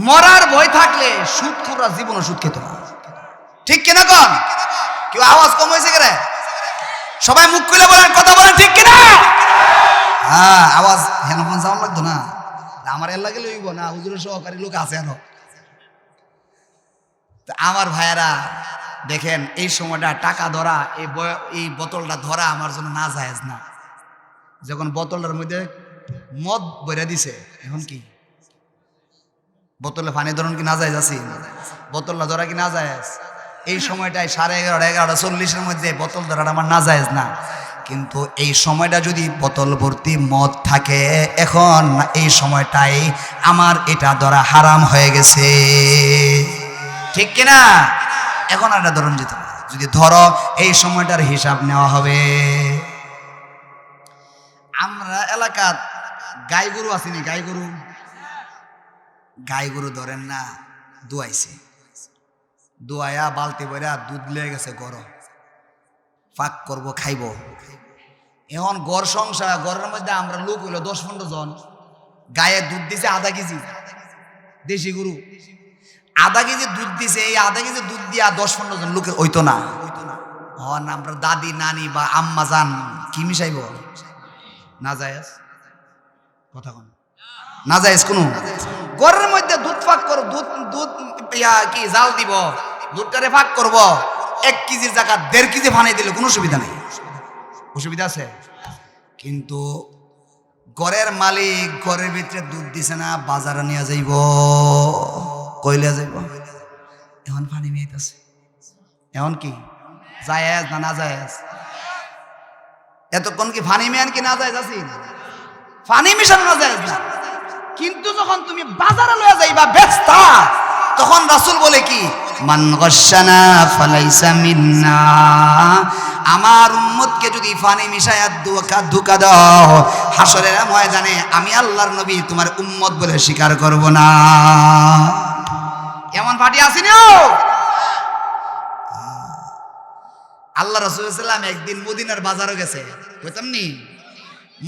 মরার ভয় থাকলে সুদ খুররা জীবনও সুদ খেত না, ঠিক কিনা? কন কেউ আওয়াজ কম হয়েছে কেন? সবাই মুখ খুলে বলেন, কথা বলেন, ঠিক কিনা? হ্যাঁ, আওয়াজ হেন যাওয়া লাগতো না। আমার এর লাগে লইব না, হুজুরের সহকারী লোক আছে আরো। আমার ভাইয়েরা দেখেন, এই সময়টা টাকা ধরা, এই বোতলটা ধরা আমার জন্য না জায়েজ না। যখন বোতলটার মধ্যে মদ বইরা দিছে, এখন কি বোতলে পানি ধরুন কি না জায়েজ আছে? বোতলটা ধরা কি না জায়েজ? এই সময়টায় 11:30 11:40 মধ্যে বোতল ধরাটা আমার না জায়েজ না। কিন্তু এই সময়টা যদি বোতল ভর্তি মদ থাকে, এখন এই সময়টাই আমার এটা ধরা হারাম হয়ে গেছে, ঠিক কিনা? এখন আর এটা ধরুন যেত না। যদি ধরো এই সময়টার হিসাব নেওয়া হবে। আমরা এলাকার গাই গরু আসেনি, গাই গরু ধরেন না, দুয়াইছে, দুয়াইয়া বালতি বইরা দুধ লেগে গেছে, গরম পাক করবো, খাইব। এখন গড় সংসার, গড়ের মধ্যে আমরা লোক হইলো 10-15 জন। গায়ে দুধ দিছে আধা কেজি, দেশি গরু আধা কেজি দুধ দিছে। এই আধা কেজি দুধ দিয়া 10-15 জন লোকের হইতো না। আমরা দাদি, নানি বা আম্মা জান কি মিশাইব? না জায়েজ কথা কোন, না জায়েজ কোনো। গড়ের মধ্যে দুধ ফাঁক করো, দুধ কি জাল দিব, দুধটারে ফাঁক করব, 1 কেজির জায়গা 1.5 কেজি বানাই দিলে কোনো অসুবিধা নেই। অসুবিধা আছে? কিন্তু ঘরের মালিক ঘরের ভিতরে দুধ দিছে না, বাজারে নিয়ে যাইব, কইলে যাইব। এখন পানি মেয়েছে, এখন কি জায়েজ না না জায়েজ? এতক্ষণ কি ফানি মেয়ান কি না জায়েজ আছে? ফানি মিশানো না জায়েজ না। কিন্তু যখন তুমি বাজারে লয়ে যাইবা বেচতা, তখন রাসূল বলে কি, মান গাশানা ফালাইসা মিন্না। আমার উম্মতকে যদি ফানি মিশায়া ধোঁকা দাও, হাসরের ময়দানে আমি আল্লাহর নবী তোমার উম্মত বলে স্বীকার করব না। এমন ফাটি আসেনি? আল্লাহ রাসূল সাল্লাল্লাহু আলাইহি ওয়াসাল্লাম একদিন মদিনার বাজারে গেছে, কইতাম নি,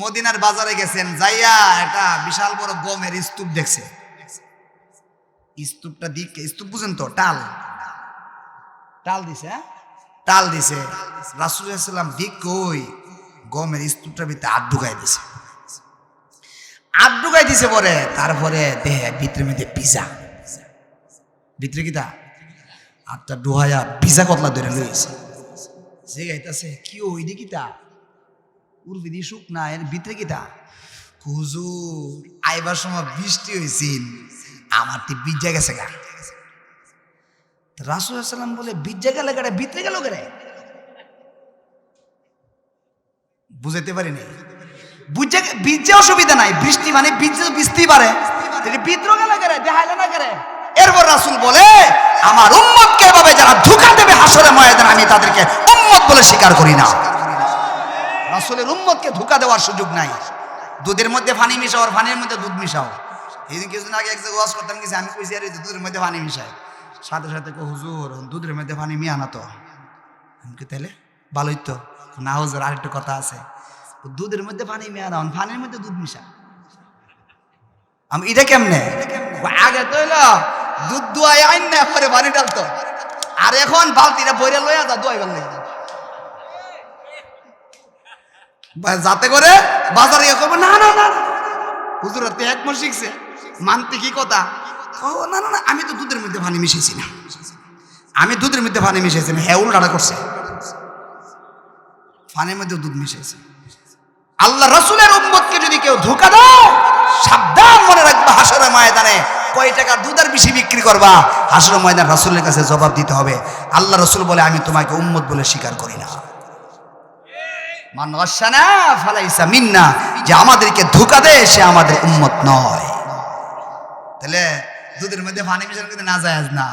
মদিনার বাজারে গেছেন, যাইয়া একটা বিশাল বড় গমের স্তূপ দেখছে। স্তূপটা দিকে, স্তূপ বুঝেন তো, টাল দিছে, টাল দিছে। রাসূল সাল্লাল্লাহু আলাইহি ওয়াসাল্লাম দিক কই গমের স্তূপটার ভিতরে হাত ঢুকাই দিছে পরে। তারপরে দেহে ভিতরে মধ্যে পিজা, ভিতরে কিতা হাতটা ডুহাইয়া পিজা কতলা ধরে লইছে। যে গাইতেছে কি ওই দিকে তা উর্বি দি সুখ না এর ভিতরে কি তা হুজুর আইবার সময় বৃষ্টি হয়েছিল আমার তি বিজ্জা গেছে গা। রাসূল সাল্লাম বলে বিজ্জা গেলে গাড়ে ভিতরে গেল গেলে বুঝাইতে পারিনি। বীজে অসুবিধা নাই, বৃষ্টি মানে বীজ বৃষ্টি পারে, বিদ্রোহ গেলে গেলে দেখাইলে না গেলে। এরপর রাসূল বলে আমার উম্মতকে এভাবে যারা ধোঁকা দেবে হাসরের ময়দানে আমি তাদেরকে উম্মত বলে স্বীকার করি না। রাসূলের উম্মতকে ধোঁকা দেওয়ার সুযোগ নাই। দুধের মধ্যে পানি মিশাও আর পানির মধ্যে দুধ মিশাও। এই দিন কিছুদিন আগে এক জায়গায় ওয়াজ করতাম কিছু আমি কইছি আর দুধের মধ্যে পানি মিশাই, সাথে সাথে হুজুর দুধের মধ্যে পানি মিয়া না তো। আমি কি তাহলে ভালোই তো না হুজুর, আরেকটু কথা আছে, দুধের মধ্যে পানি মিয়া না পানির মধ্যে দুধ মিশা। আমি এটা কেমনে আগে তো হইলো দুধ দুয়াই আইন না পরে পানি ডালতো, আর এখন বালতিটা বইরে লইয়া যা দুয়াই ভাল লাগে যাতে করে বাজারে ইয়ে করবো। না না না হুজুর এক মাস শিখছে মানতে কি কথা। ও না না না আমি তো দুধের মধ্যে পানি মিশাইছি না, আমি দুধের মধ্যে পানি মিশাইছি না। হ্যাঁ উল্টাটা করছে, পানির মধ্যে দুধ মিশাইছে। আল্লাহ রাসূলের উম্মতকে যদি কেউ ধোঁকা দেয় সাবধান মনে রাখবা হাসরের ময়দানে কয় টাকার দুধ আর বেশি বিক্রি করবা, হাসরের ময়দানে রাসূলের কাছে জবাব দিতে হবে। আল্লাহ রাসূল বলে আমি তোমাকে উম্মত বলে স্বীকার করি না। মান ওয়াসানা ফালাইসা মিন্না, যে আমাদেরকে ধোঁকা দেয় সে আমাদের উম্মত নয়। তাহলে দুধের মধ্যে পানি মিশানো কিন্তু না জায়েজ না,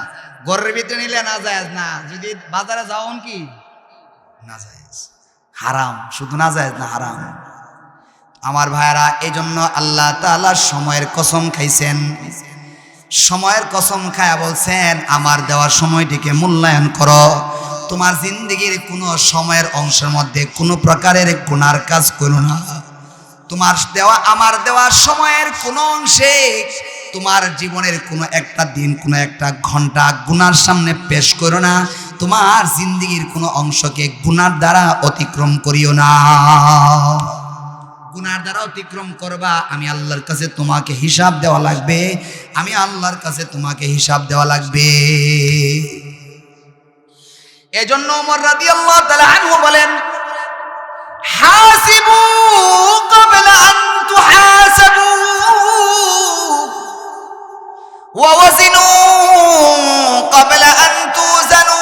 ঘরের ভিতরে নিলে না জায়েজ না, যদি বাজারে যাওন কি না জায়েজ, হারাম। শুধু না জায়েজ না, হারাম। আমার ভাইরা এই জন্য আল্লাহ তাআলা সময়ের কসম খাইছেন, সময়ের কসম খায়া বলছেন আমার দেওয়ার সময়টিকে মূল্যায়ন করো। তোমার জিন্দেগির কোনো সময়ের অংশের মধ্যে কোনো প্রকারের গুনার কাজ করো না। তোমার দেওয়া আমার দেওয়া সময়ের কোনো অংশে তোমার জীবনের কোনো একটা দিন কোনো একটা ঘন্টা গুনার সামনে পেশ করো না। তোমার জিন্দেগির কোনো অংশকে গুনার দ্বারা অতিক্রম করিও না। গুনার দ্বারা অতিক্রম করবা, আমি আল্লাহর কাছে তোমাকে হিসাব দেওয়া লাগবে, আমি আল্লাহর কাছে তোমাকে হিসাব দেওয়া লাগবে। এজন্য ওমর রাদিয়াল্লাহু তাআলা আনহু বলেন হাসিবু ক্বাবলা আন তুহাসাবু ওয়া ওয়াজিনু ক্বাবলা আন তুজানু।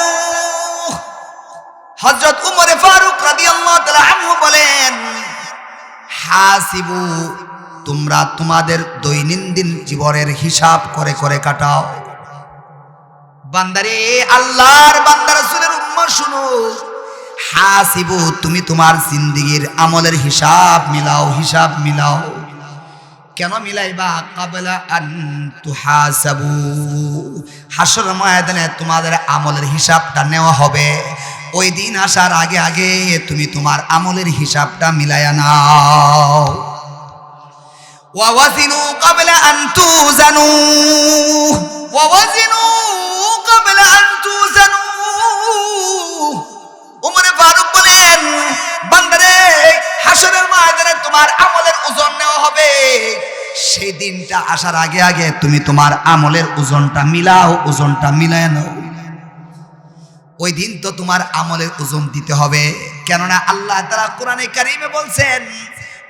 হযরত ওমর ফারুক রাদিয়াল্লাহু তাআলা আনহু বলেন হাসিবু, তোমরা তোমাদের দৈনন্দিন জীবনের হিসাব করে করে কাটাও। বান্দারে আল্লাহর বান্দা রাসূলের উম্মত শুনো, হাসিবু তুমি তোমার জিন্দেগির আমলের হিসাব মিলাও, হিসাব মিলাও। কেন মিলাইবা? ক্বাবলা আন তুহাসাবু, হাসর ময়দানে তোমাদের আমলের হিসাবটা নেওয়া হবে। ওই দিন আসার আগে আগে তুমি তোমার আমলের হিসাবটা মিলায়া নাও। ওয়া ওয়াজিনু ক্বাবলা আন তুজানু, ওয়া ওয়াজিনু ক্বাবলা আন তুজানু। ওমর ফারুক বলেন বান্দারে হাসরের ময়দানে তোমার আমলের ওজন নেওয়া হবে, সেই দিনটা আসার আগে আগে তুমি তোমার আমলের ওজনটা মিলাও, ওজনটা মিলায় নাও। ওই দিন তো তোমার আমলের ওজন দিতে হবে, কেননা আল্লাহ তাআলা কোরআনে কারীমে বলছেন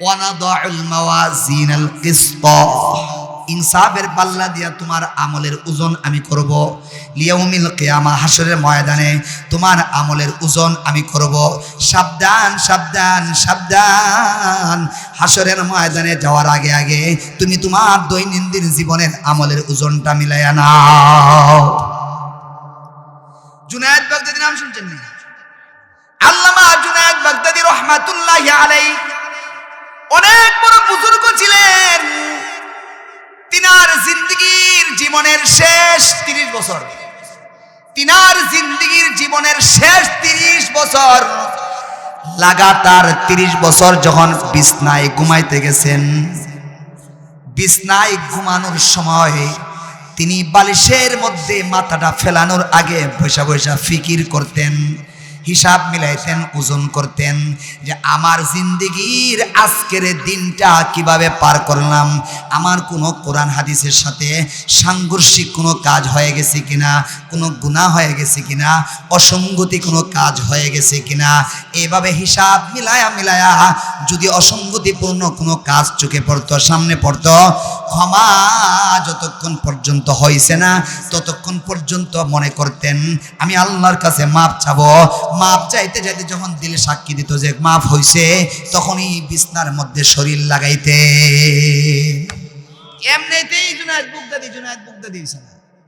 ওয়ানাদাউল মাওয়াজিনাল কিসত, ইনসাফের পাল্লা দিয়া তোমার আমলের ওজন আমি করব। লিয়াউমিল কিয়ামা, হাসরের ময়দানে তোমার আমলের ওজন আমি করব। সাবধান সাবধান সাবধান, হাসরের ময়দানে যাওয়ার আগে আগে তুমি তোমার দৈনন্দিন জীবনের আমলের ওজনটা মিলাইয়া নাও। জুনায়েদ বাগদাদী নাম শুনছেন না? আল্লামা জুনায়েদ বাগদাদী রাহমাতুল্লাহি আলাইহি অনেক বড় বুজুর্গ ছিলেন। তিনার জিন্দেগির জীবনের শেষ 30 বছর, তিনার জিন্দেগির জীবনের শেষ 30 বছর লাগাতার 30 বছর যখন বিছনায় ঘুমাইতে গেছেন, বিছনায় ঘুমানোর সময় তিনি বালিশের মধ্যে মাথাটা ফেলানোর আগে বসা বসা ফিকির করতেন, হিসাব মিলাইতেন, ওজন করতেন যে আমার জিন্দেগির আজকের দিনটা কিভাবে পার করলাম, আমার কোনো কোরআন হাদিসের সাথে সাংঘর্ষিক কোনো কাজ হয়ে গেছে কিনা, কোনো গুনাহ হয়ে গেছে কিনা, অসঙ্গতি কোনো কাজ হয়ে গেছে কিনা। এইভাবে হিসাব মিলায়া মিলায়া যদি অসঙ্গতিপূর্ণ কোনো কাজ চোখে পড়তো, সামনে পড়তো, ক্ষমা যতক্ষণ পর্যন্ত হয়েছে না ততক্ষণ পর্যন্ত মনে করতেন আমি আল্লাহর কাছে মাপ চাবো। মাপ চাইতে চাইতে যখন দিলে সাক্ষী দিত যে মাপ হয়েছে, তখনই বিছনার মধ্যে শরীর লাগাইতে। এমনিতেই জুনায়েদ বুগদাদি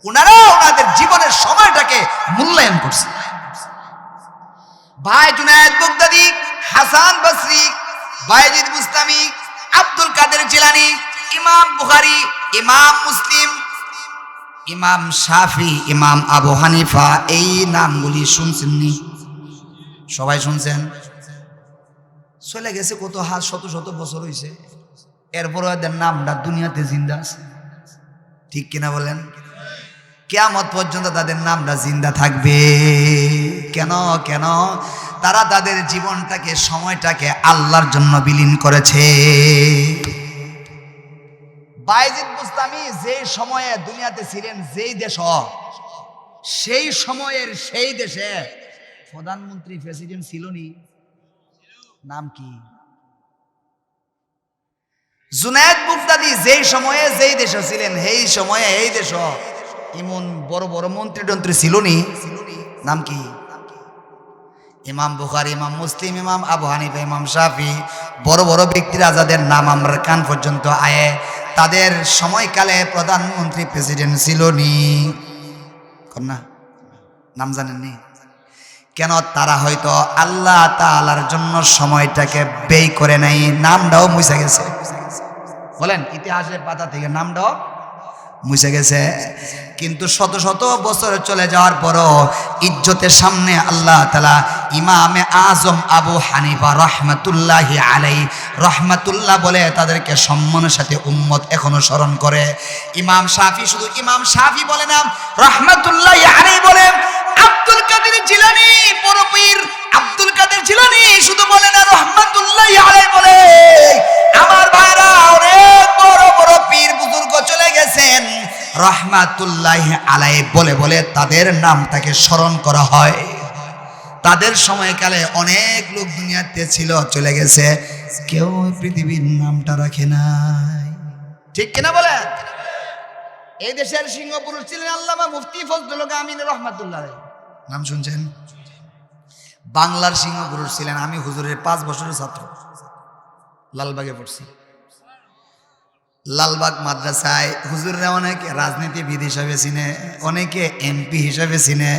ওনারা ওনাদের জীবনের সময়টাকে মূল্যায়ন করছে। ভাই জুনায়েদ বুগদাদি, হাসান বসরি, বায়েজিদ বুস্তামি, আব্দুল কাদের জিলানী, ইমাম বুখারী, ইমাম মুসলিম, ইমাম শাফি, ইমাম আবু হানিফা, এই নামগুলি শুনছেননি? সবাই শুনছেন? চলে গেছে কত শত শত বছর হয়েছে, এরপর এদের নামটা দুনিয়াতে জিন্দা আছে। ঠিক কিনা বলেন? কিয়ামত পর্যন্ত তাদের নামটা জিন্দা থাকবে। কেন? কেন? তারা তাদের জীবনটাকে, সময়টাকে আল্লাহর জন্য বিলীন করেছে। বায়েজিদ বুস্তামি যে সময়ে দুনিয়াতে ছিলেন, যেই দেশ, সেই সময়ের সেই দেশে প্রধানমন্ত্রী, প্রেসিডেন্ট ছিল নি? নাম কি? জুনায়েদ বুগদাদি যেই সময়ে যেই দেশে ছিলেন, সেই সময়ে এই দেশ এমন বড় বড় মন্ত্রী টন্ত্রী ছিল নি? নাম কি? ইমাম বুখারী, ইমাম মুসলিম, ইমাম আবু হানিফা, ইমাম শাফি, বড় বড় ব্যক্তিরা যাদের নাম আমরা কান পর্যন্ত আয়ে, তাদের সময়কালে প্রধানমন্ত্রী, প্রেসিডেন্ট ছিল নি? না, নাম জানেননি? কেন? তারা হয়তো আল্লাহ তাআলার জন্য সময়টাকে ব্যয় করে নাই, নামটাও মুছে গেছে। বলেন, ইতিহাসের পাতা থেকে নামটাও মুছে গেছে। কিন্তু শত শত বছর চলে যাওয়ার পরও ইজ্জতের সামনে আল্লাহ তাআলা ইমামে আজম আবু হানিফা রহমাতুল্লাহি আলাইহি, রহমাতুল্লাহ বলে তাদেরকে সম্মানের সাথে উম্মত এখনো স্মরণ করে। ইমাম শাফি শুধু ইমাম শাফি বলে না, রহমাতুল্লাহি আলাইহি বলে। আব্দুল কাদের জিলানী, বড় পীর আব্দুল কাদের জিলানী শুধু বলে না, রহমাতুল্লাহি আলাইহি বলে। আমার ভাইরা, অনেক বড় বড় পীর বুজুর্গ চলে গেছেন, রহমাতুল্লাহি আলাইহি বলে বলে তাদের নামটাকে স্মরণ করা হয়। তাদের সময়কালে অনেক লোক দুনিয়াতে ছিল, চলে গেছে, কেউ পৃথিবীর নামটা রাখে নাই। ঠিক কিনা বলে? এই দেশের সিংহ পুরুষ ছিলেন আল্লামা মুফতি ফজলুল হক আমিন রহমাতুল্লাহ আলাইহি, নাম শুনছেন? বাংলার সিংহ পুরুষ ছিলেন। আমি হুজুরের 5 বছরের ছাত্র, লালবাগে পড়ছি। লালবাগ মাদ্রাসায় হুজুররা অনেকে রাজনীতিবিদ হিসাবে চিনে, অনেকে এমপি হিসাবে চিনে,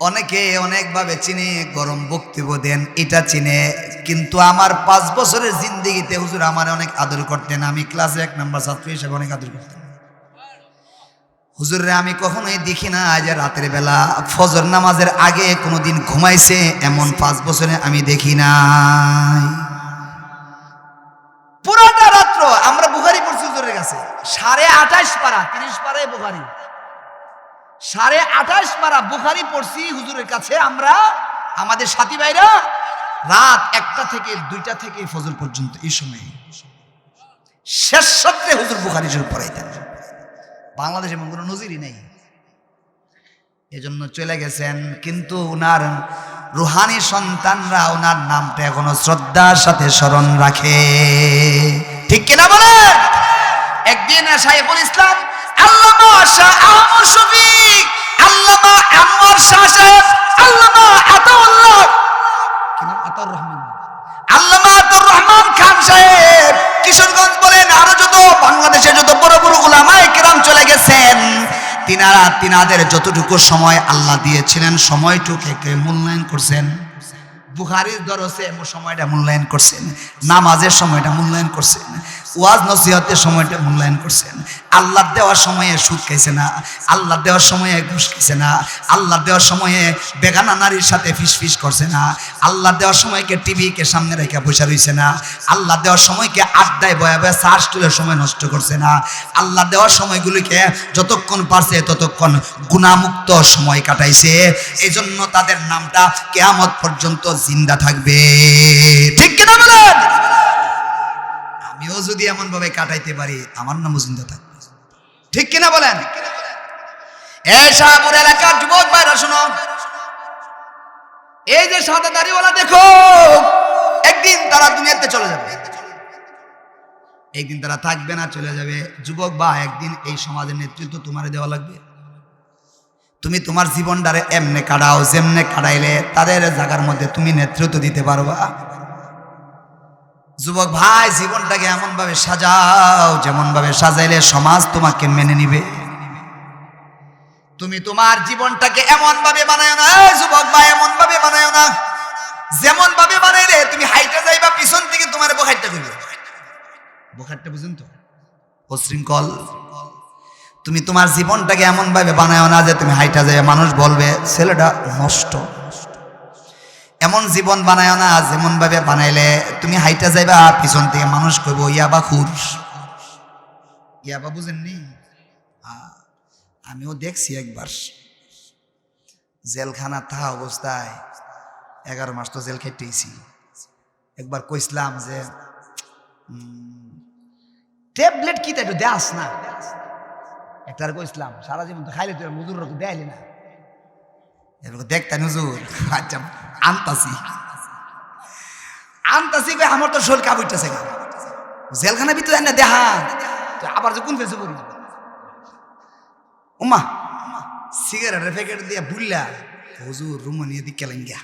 অনেকে অনেকভাবে চিনে, গরম বক্তব্য দেন, এটা চিনে। কিন্তু আমার 5 বছরের জিন্দেগিতে হুজুর আমার অনেক আদর করতেন। আমি ক্লাসে 1 নম্বর ছাত্র হিসাবে অনেক আদর করতেন। হুজুররে আমি কখনোই দেখি না যে রাতের বেলা ফজর নামাজের আগে কোনোদিন ঘুমাইছে, এমন 5 বছরে আমি দেখি নাই। পুরোটা রাত্র আমরা বুখারী পড়ছি হুজুরের কাছে, 28.5 পারা, 30 পারায় বুখারী, 28.5 পারা বুখারী পড়ছি হুজুরের কাছে আমরা, আমাদের সাথী ভাইরা। রাত 1টা থেকে 2টা থেকে ফজর পর্যন্ত এই সময় শেষ সত্রে হুজুর বুখারী শরীফ পড়াইতেন। বাংলাদেশে এমন কোনো নজিরই নেই। এজন্য চলে গেছেন, কিন্তু ওনার রুহানি সন্তানরা ওনার নামটা এখনো শ্রদ্ধার সাথে স্মরণ রাখে। ঠিক কিনা বলে? একদিন শাইখুল ইসলাম আল্লামা শাহ আহমদ শফিক, আল্লামা আনোয়ার শাহ সাহেব, আল্লামা আতাউল্লাহ, কি নাম? আতাউর রহমান, আল্লামা আতাউর রহমান খান সাহেব কিশোরগঞ্জ বলেন, আরো যত বাংলাদেশে যত বড় বড় উলামায়ে কেরাম চলে গেছেন, তিনাদের যতটুকু সময় আল্লাহ দিয়েছিলেন সময়টুকুকে মূল্যায়ন করছেন। বুখারীর দরসে সময়টা মূল্যায়ন করছেন, নামাজের সময়টা মূল্যায়ন করছেন, ওয়াজ নসিহতের সময়টা মূল্যায়ন করছেন। আল্লাহ দেওয়ার সময়ে সুদ খাইছে না, আল্লাহ দেওয়ার সময়ে ঘুষ খাইছে না, আল্লাহ দেওয়ার সময়ে বেগানা নারীর সাথে ফিস করছে না, আল্লাহ দেওয়ার সময়কে টিভিকে সামনে রেখে বসে রয়েছে না, আল্লাহ দেওয়ার সময়কে আড্ডায় বয়া বয়া চার্জ তুলের সময় নষ্ট করছে না, আল্লাহ দেওয়ার সময়গুলিকে যতক্ষণ পারছে ততক্ষণ গুণামুক্ত সময় কাটাইছে। এই জন্য তাদের নামটা কিয়ামত পর্যন্ত জিন্দা থাকবে। ঠিক কিনা বলেন? আমিও যদি এমন ভাবে কাটাইতে পারি আমার নামও জিন্দা থাকবে। ঠিক কিনা বলেন? এই শাহপুর এলাকার যুবক ভাইরা শোনো, এই যে সাদা দাড়িওয়ালা দেখো, একদিন তারা দুনিয়াতে চলে যাবে, একদিন তারা থাকবে না, চলে যাবে। যুবক বা একদিন এই সমাজের নেতৃত্ব তোমারে দেওয়া লাগবে। তুমি তোমার জীবনটারে এমনে কাটাও যেমনে কাটাইলে তাদের জায়গার মধ্যে তুমি নেতৃত্ব দিতে পারবা। যুবক ভাই, জীবনটাকে এমন ভাবে সাজাও যেমন ভাবে সাজাইলে সমাজ তোমাকে মেনে নিবে। তুমি তোমার জীবনটাকে এমন ভাবে বানায় না, যুবক ভাই, এমন ভাবে বানায় না যেমন ভাবে বানাইলে তুমি হাইটে যাইবা, পিছন থেকে তোমার বোখাইটটা করবে। বোখারটা বুঝুন তো, অশৃঙ্খল। তুমি তোমার জীবনটাকে এমন ভাবে বানায় না যে তুমি হাইটা যাবে মানুষ বলবে ছেলেটা নষ্ট। এমন জীবন বানায় না যেমন ভাবে বানাইলে তুমি হাইটা যাইবা, পিছন থেকে মানুষ কইব ইয়াবা খুর। ইয়াবা বুঝেননি? আমিও দেখছি একবার জেলখানা থাকা অবস্থায় 11 মাস তো জেল খেটেছি। একবার কইসলাম যে ট্যাবলেট কি তাই একটু দেয়াস না, একটার কইসলাম সারা জীবন তো খাইলে তুই মজুর দেয়ালি না, এরকম দেখতেন হুজুর। আচ্ছা আনতাছি কই আমার তো শরীর কাবুইতেছে, জেলখানা ভিতরে না দেখা আবার যে কোন ফেসে পড়ি ওমা সিগারেটের প্যাকেট দিয়ে বুল্লা হুজুর রুম নিয়ে দিকে গেলেন গিয়া।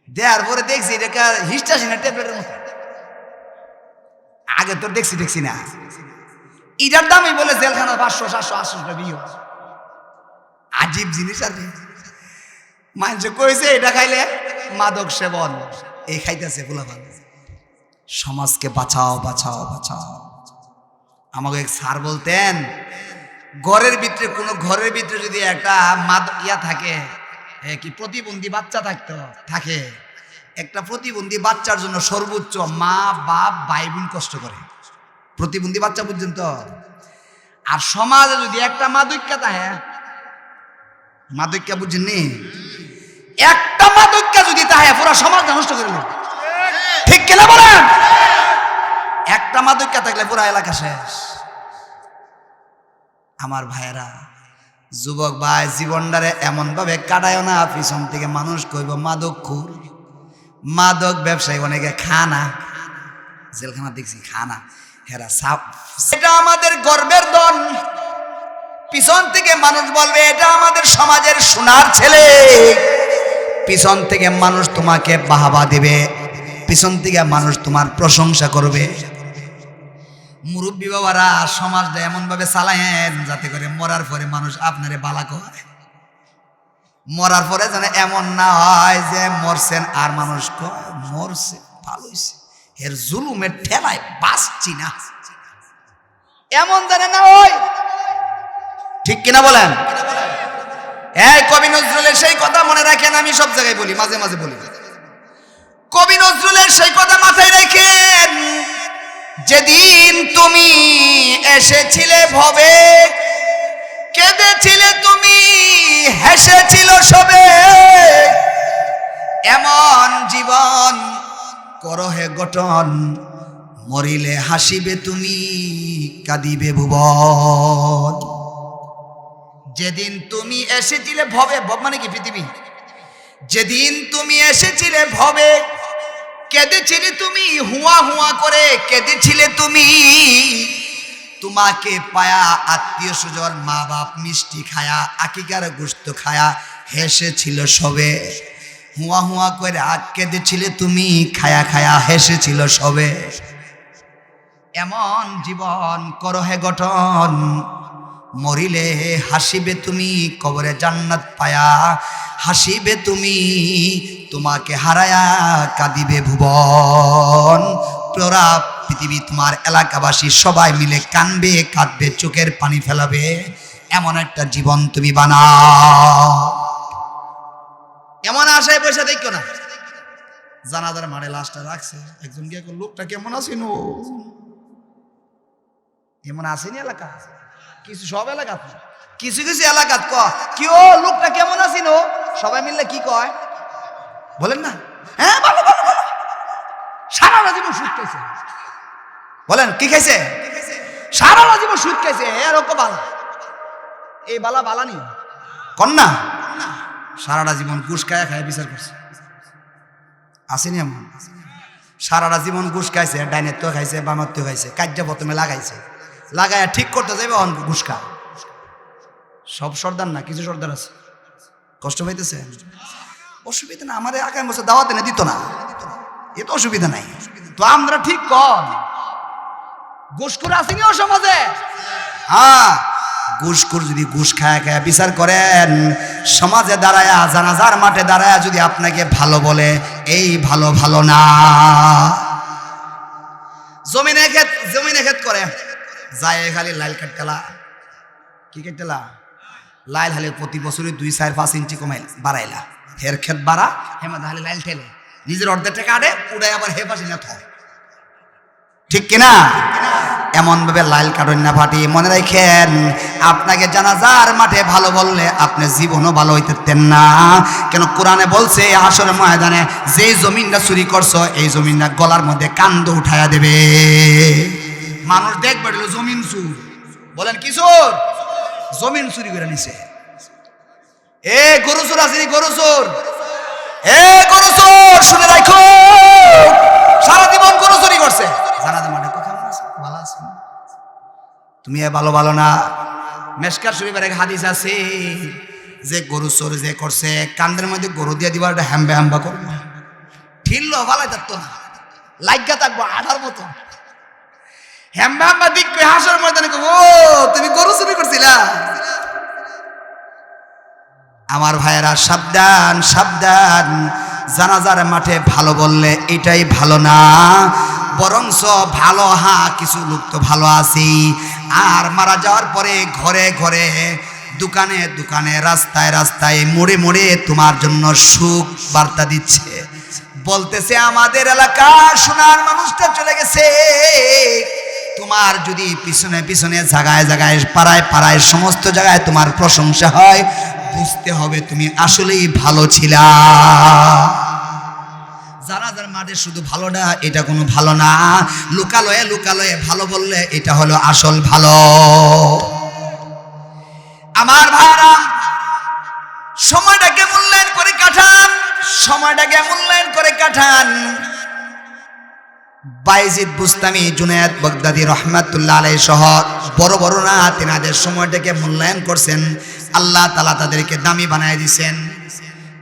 দেওয়ার পরে দেখছি এটা হিস্টাসি না ট্যাবলেটের মতো। আগে তো দেখছি না, এটার দামই বলে জেলখানা 500, 700, 800 টাকা বিয়ে। আজীব জিনিস। আর মানুষ কইছে এটা খাইলে মাদক সেবন, এই খাইতেছে ফুলাফান। সমাজকে বাঁচাও বাঁচাও বাঁচাও। আমাকে এক স্যার বলতেন, ঘরের ভিতরে যদি একটা ইয়া থাকে, কি প্রতিবন্ধী বাচ্চা থাকে, একটা প্রতিবন্ধী বাচ্চার জন্য সর্বোচ্চ মা বাপ ভাই বোন কষ্ট করে। প্রতিবন্ধী বাচ্চা বুঝছেন তো? আর সমাজে যদি একটা মাদক্যা থাকে, মাদক্যা বুঝছেননি? একটা মাদক্যা যদি থাকে পুরো সমাজ নষ্ট করে নেবে। ঠিক কিনা বলেন? একটা মাদক্যা থাকলে পুরো এলাকা শেষ। আমার ভাইয়েরা, যুবক ভাই, জীবনটারে এমন ভাবে কাটায় না পিছন থেকে মানুষ কইব মাদক খুর, মাদক ব্যবসায়ী, অনেকে খানা, জেলখানা দেখছি খানা, হেরা সাপ। এটা আমাদের গর্বের দন। পিছন থেকে মানুষ বলবে এটা আমাদের সমাজের সোনার ছেলে। পিছন থেকে মানুষ তোমাকে বাহাবা দেবে, পিছন থেকে মানুষ তোমার প্রশংসা করবে। মুরব্বী বাবারা সমাজটা এমন ভাবে চালায়েন যাতে করে মরার পরে মানুষ আপনারে বালা কয়। মরার পরে যেন এমন না হয় যে মরছেন আর মানুষ কয় মরছে ভালো হইছে, এর জুলুমের ঠেলায় বাঁচছি না, এমন জানে না হয়। ঠিক কিনা বলেন? এই কবি নজরুলের সেই কথা মনে রাখেন, আমি সব জায়গায় বলি, মাঝে মাঝে বলি। কবি নজরুলের সেই কথা মাথায় রাখেন, যেদিন তুমি এসেছিলে ভবে, কেঁদেছিলে তুমি, হেসেছিল সবে, এমন জীবন করো হে গঠন, মরিলে হাসিবে তুমি, কাঁদিবে ভুবন। যেদিন তুমি এসেছিলে ভবে, ভব মানে কি পৃথিবী, যেদিন তুমি এসেছিলে ভবে, কেঁদেছিলে তুমি হুয়া হুয়া করে, কেঁদেছিলে তুমি, তোমাকে পায়া আত্মীয় স্বজন মা বাপ মিষ্টি খায়া, আকিকার গোশত খায়া, হেসেছিল সবে। হুয়া হুয়া করে কেঁদেছিলে তুমি, খায়া খায়া হেসেছিল সবে। এমন জীবন করো হে গঠন, মরিলে হাসিবে তুমি, কবরে জান্নাত পায়া হাসিবে তুমি, তোমাকে হারায়া কাঁদিবে ভুবন। পৃথিবী তোমার এলাকাবাসী সবাই মিলে কানবে কাঁদবে চোখের পানি ফেলাবে এমন একটা জীবন তুমি বানাও। এমন আশায় পয়সা দেখো না। জানাজার মাঠে লাশটা রাখছে, একজন গিয়ে লোকটা কেমন আছেন, এমন আসেনি এলাকা কিছু, সব এলাকা কিছু কিছু এলাকা কেউ লোকটা কেমন আছেন সবাই মিললে কি কয় বলেন না, হ্যাঁ ভালো ভালো ভালো, সারা জীবন সুদ খাইছে। বলেন কি খাইছে? সারা জীবন সুদ খাইছে, এরকম বালা, এই বালা বালা নি কন্যা সারাটা জীবন ঘুষ খায় খায় বিচার করছে। আসেনি এমন? সারাটা জীবন ঘুষ খাইছে, ডাইনের তো খাইছে, বামার তো খাইছে, কার্য প্রথমে লাগাইছে, লাগাইয়া ঠিক করতে যাবে ঘুষ খা। সব সর্দার না, কিছু সর্দার আছে। কষ্ট পাইতেছে? অসুবিধা না, আমার আগামী বছর দাওয়াত এনে দিত না, এ তো অসুবিধা নাই। তো আমরা ঠিক কম ঘুষখোর আসেনি ও সমাজে। হ্যাঁ, ঘুষখোর যদি ঘুষ খায় খায় বিচার করেন, সমাজে দাঁড়ায়া জানাজার মাঠে দাঁড়ায়া যদি আপনাকে ভালো বলে, এই ভালো ভালো না। জমিনে ক্ষেত করে যায় খালি লাইল কাটতেলা, কি কাটতেলা লাইল হালে প্রতি বছরই 2-4-5 ইঞ্চি কমাই বাড়াইলা, হের ক্ষেত বাড়া হেমা তাহলে লাইল ঠেলে নিজের অর্ধেকটা কাটে উড়াই আবার হে পাশে না থয়, ঠিক কিনা? এমন ভাবে লাইল কাটন না ফাটি। মনে রাখেন, আপনাকে জানাজার মাঠে ভালো বললে আপনি জীবনও ভালো হইতেন না। কেন কোরআনে বলছে হাসরের ময়দানে যেই জমিনটা চুরি করছো এই জমিনটা গলার মধ্যে কান্দ উঠাইয়া দেবে। মানুষ দেখবে জমিন চুর, বলেন কি চোর? জমিন চুরি করে নিছে। এ গরু চোর আসেনি, গরু চোর, এ গরু চোর শুনে রাখো, সারা জীবন গরু চুরি করছে। জানাজার মাঠে ভালো আছে তুমি ভালো ভালো না। মেশকাত শরীফের এক হাদিস আছে যে গরু চোর যে করছে কান্দের মধ্যে গরু দিয়ে দিবার হ্যাম্বা হ্যাম্বা করবো, ঠিলল ভালাই থাকতো না, লাইগা থাকবো আঠার মতো হ্যাম্বা হ্যাম্বা দিক হাসর ময়দানে ও তুমি গরু চুরি করছিলা। আমার ভাইয়েরা সাবধান সাবধান, জানাজার মাঠে ভালো বললে এটাই ভালো না, বরংস ভালো কিছু লোক তো ভালো আছে, আর মারা যাওয়ার পরে ঘরে ঘরে দোকানে দোকানে রাস্তায় রাস্তায় মোড়ে মোড়ে তোমার জন্য সুখ বার্তা দিচ্ছে, বলতেছে আমাদের এলাকা সোনার মানুষটা চলে গেছে। তোমার যদি পিছনে পিছনে জায়গায় জায়গায় পাড়ায় পাড়ায় সমস্ত জায়গায় তোমার প্রশংসা হয়, বুঝতে হবে তুমি আসলেই ভালো ছিলা। জানাজার মাঠে শুধু ভালো না, এটা কোনো ভালো না, লুকালয়ে লুকালয়ে ভালো বললে এটা হলো আসল ভালো। আমার ভাইরা, সময়টাকে মূল্যায়ন করে কাটান, সময়টাকে মূল্যায়ন করে কাটান। বাইজিদ বুস্তামি, জুনায়েদ বাগদাদি রহমাতুল্লাহ আলাইহি সহ বড় বড় না তেনাদের সময়টাকে মূল্যায়ন করছেন, আল্লাহ তাআলা তাদেরকে দামি বানায় দিয়েছেন।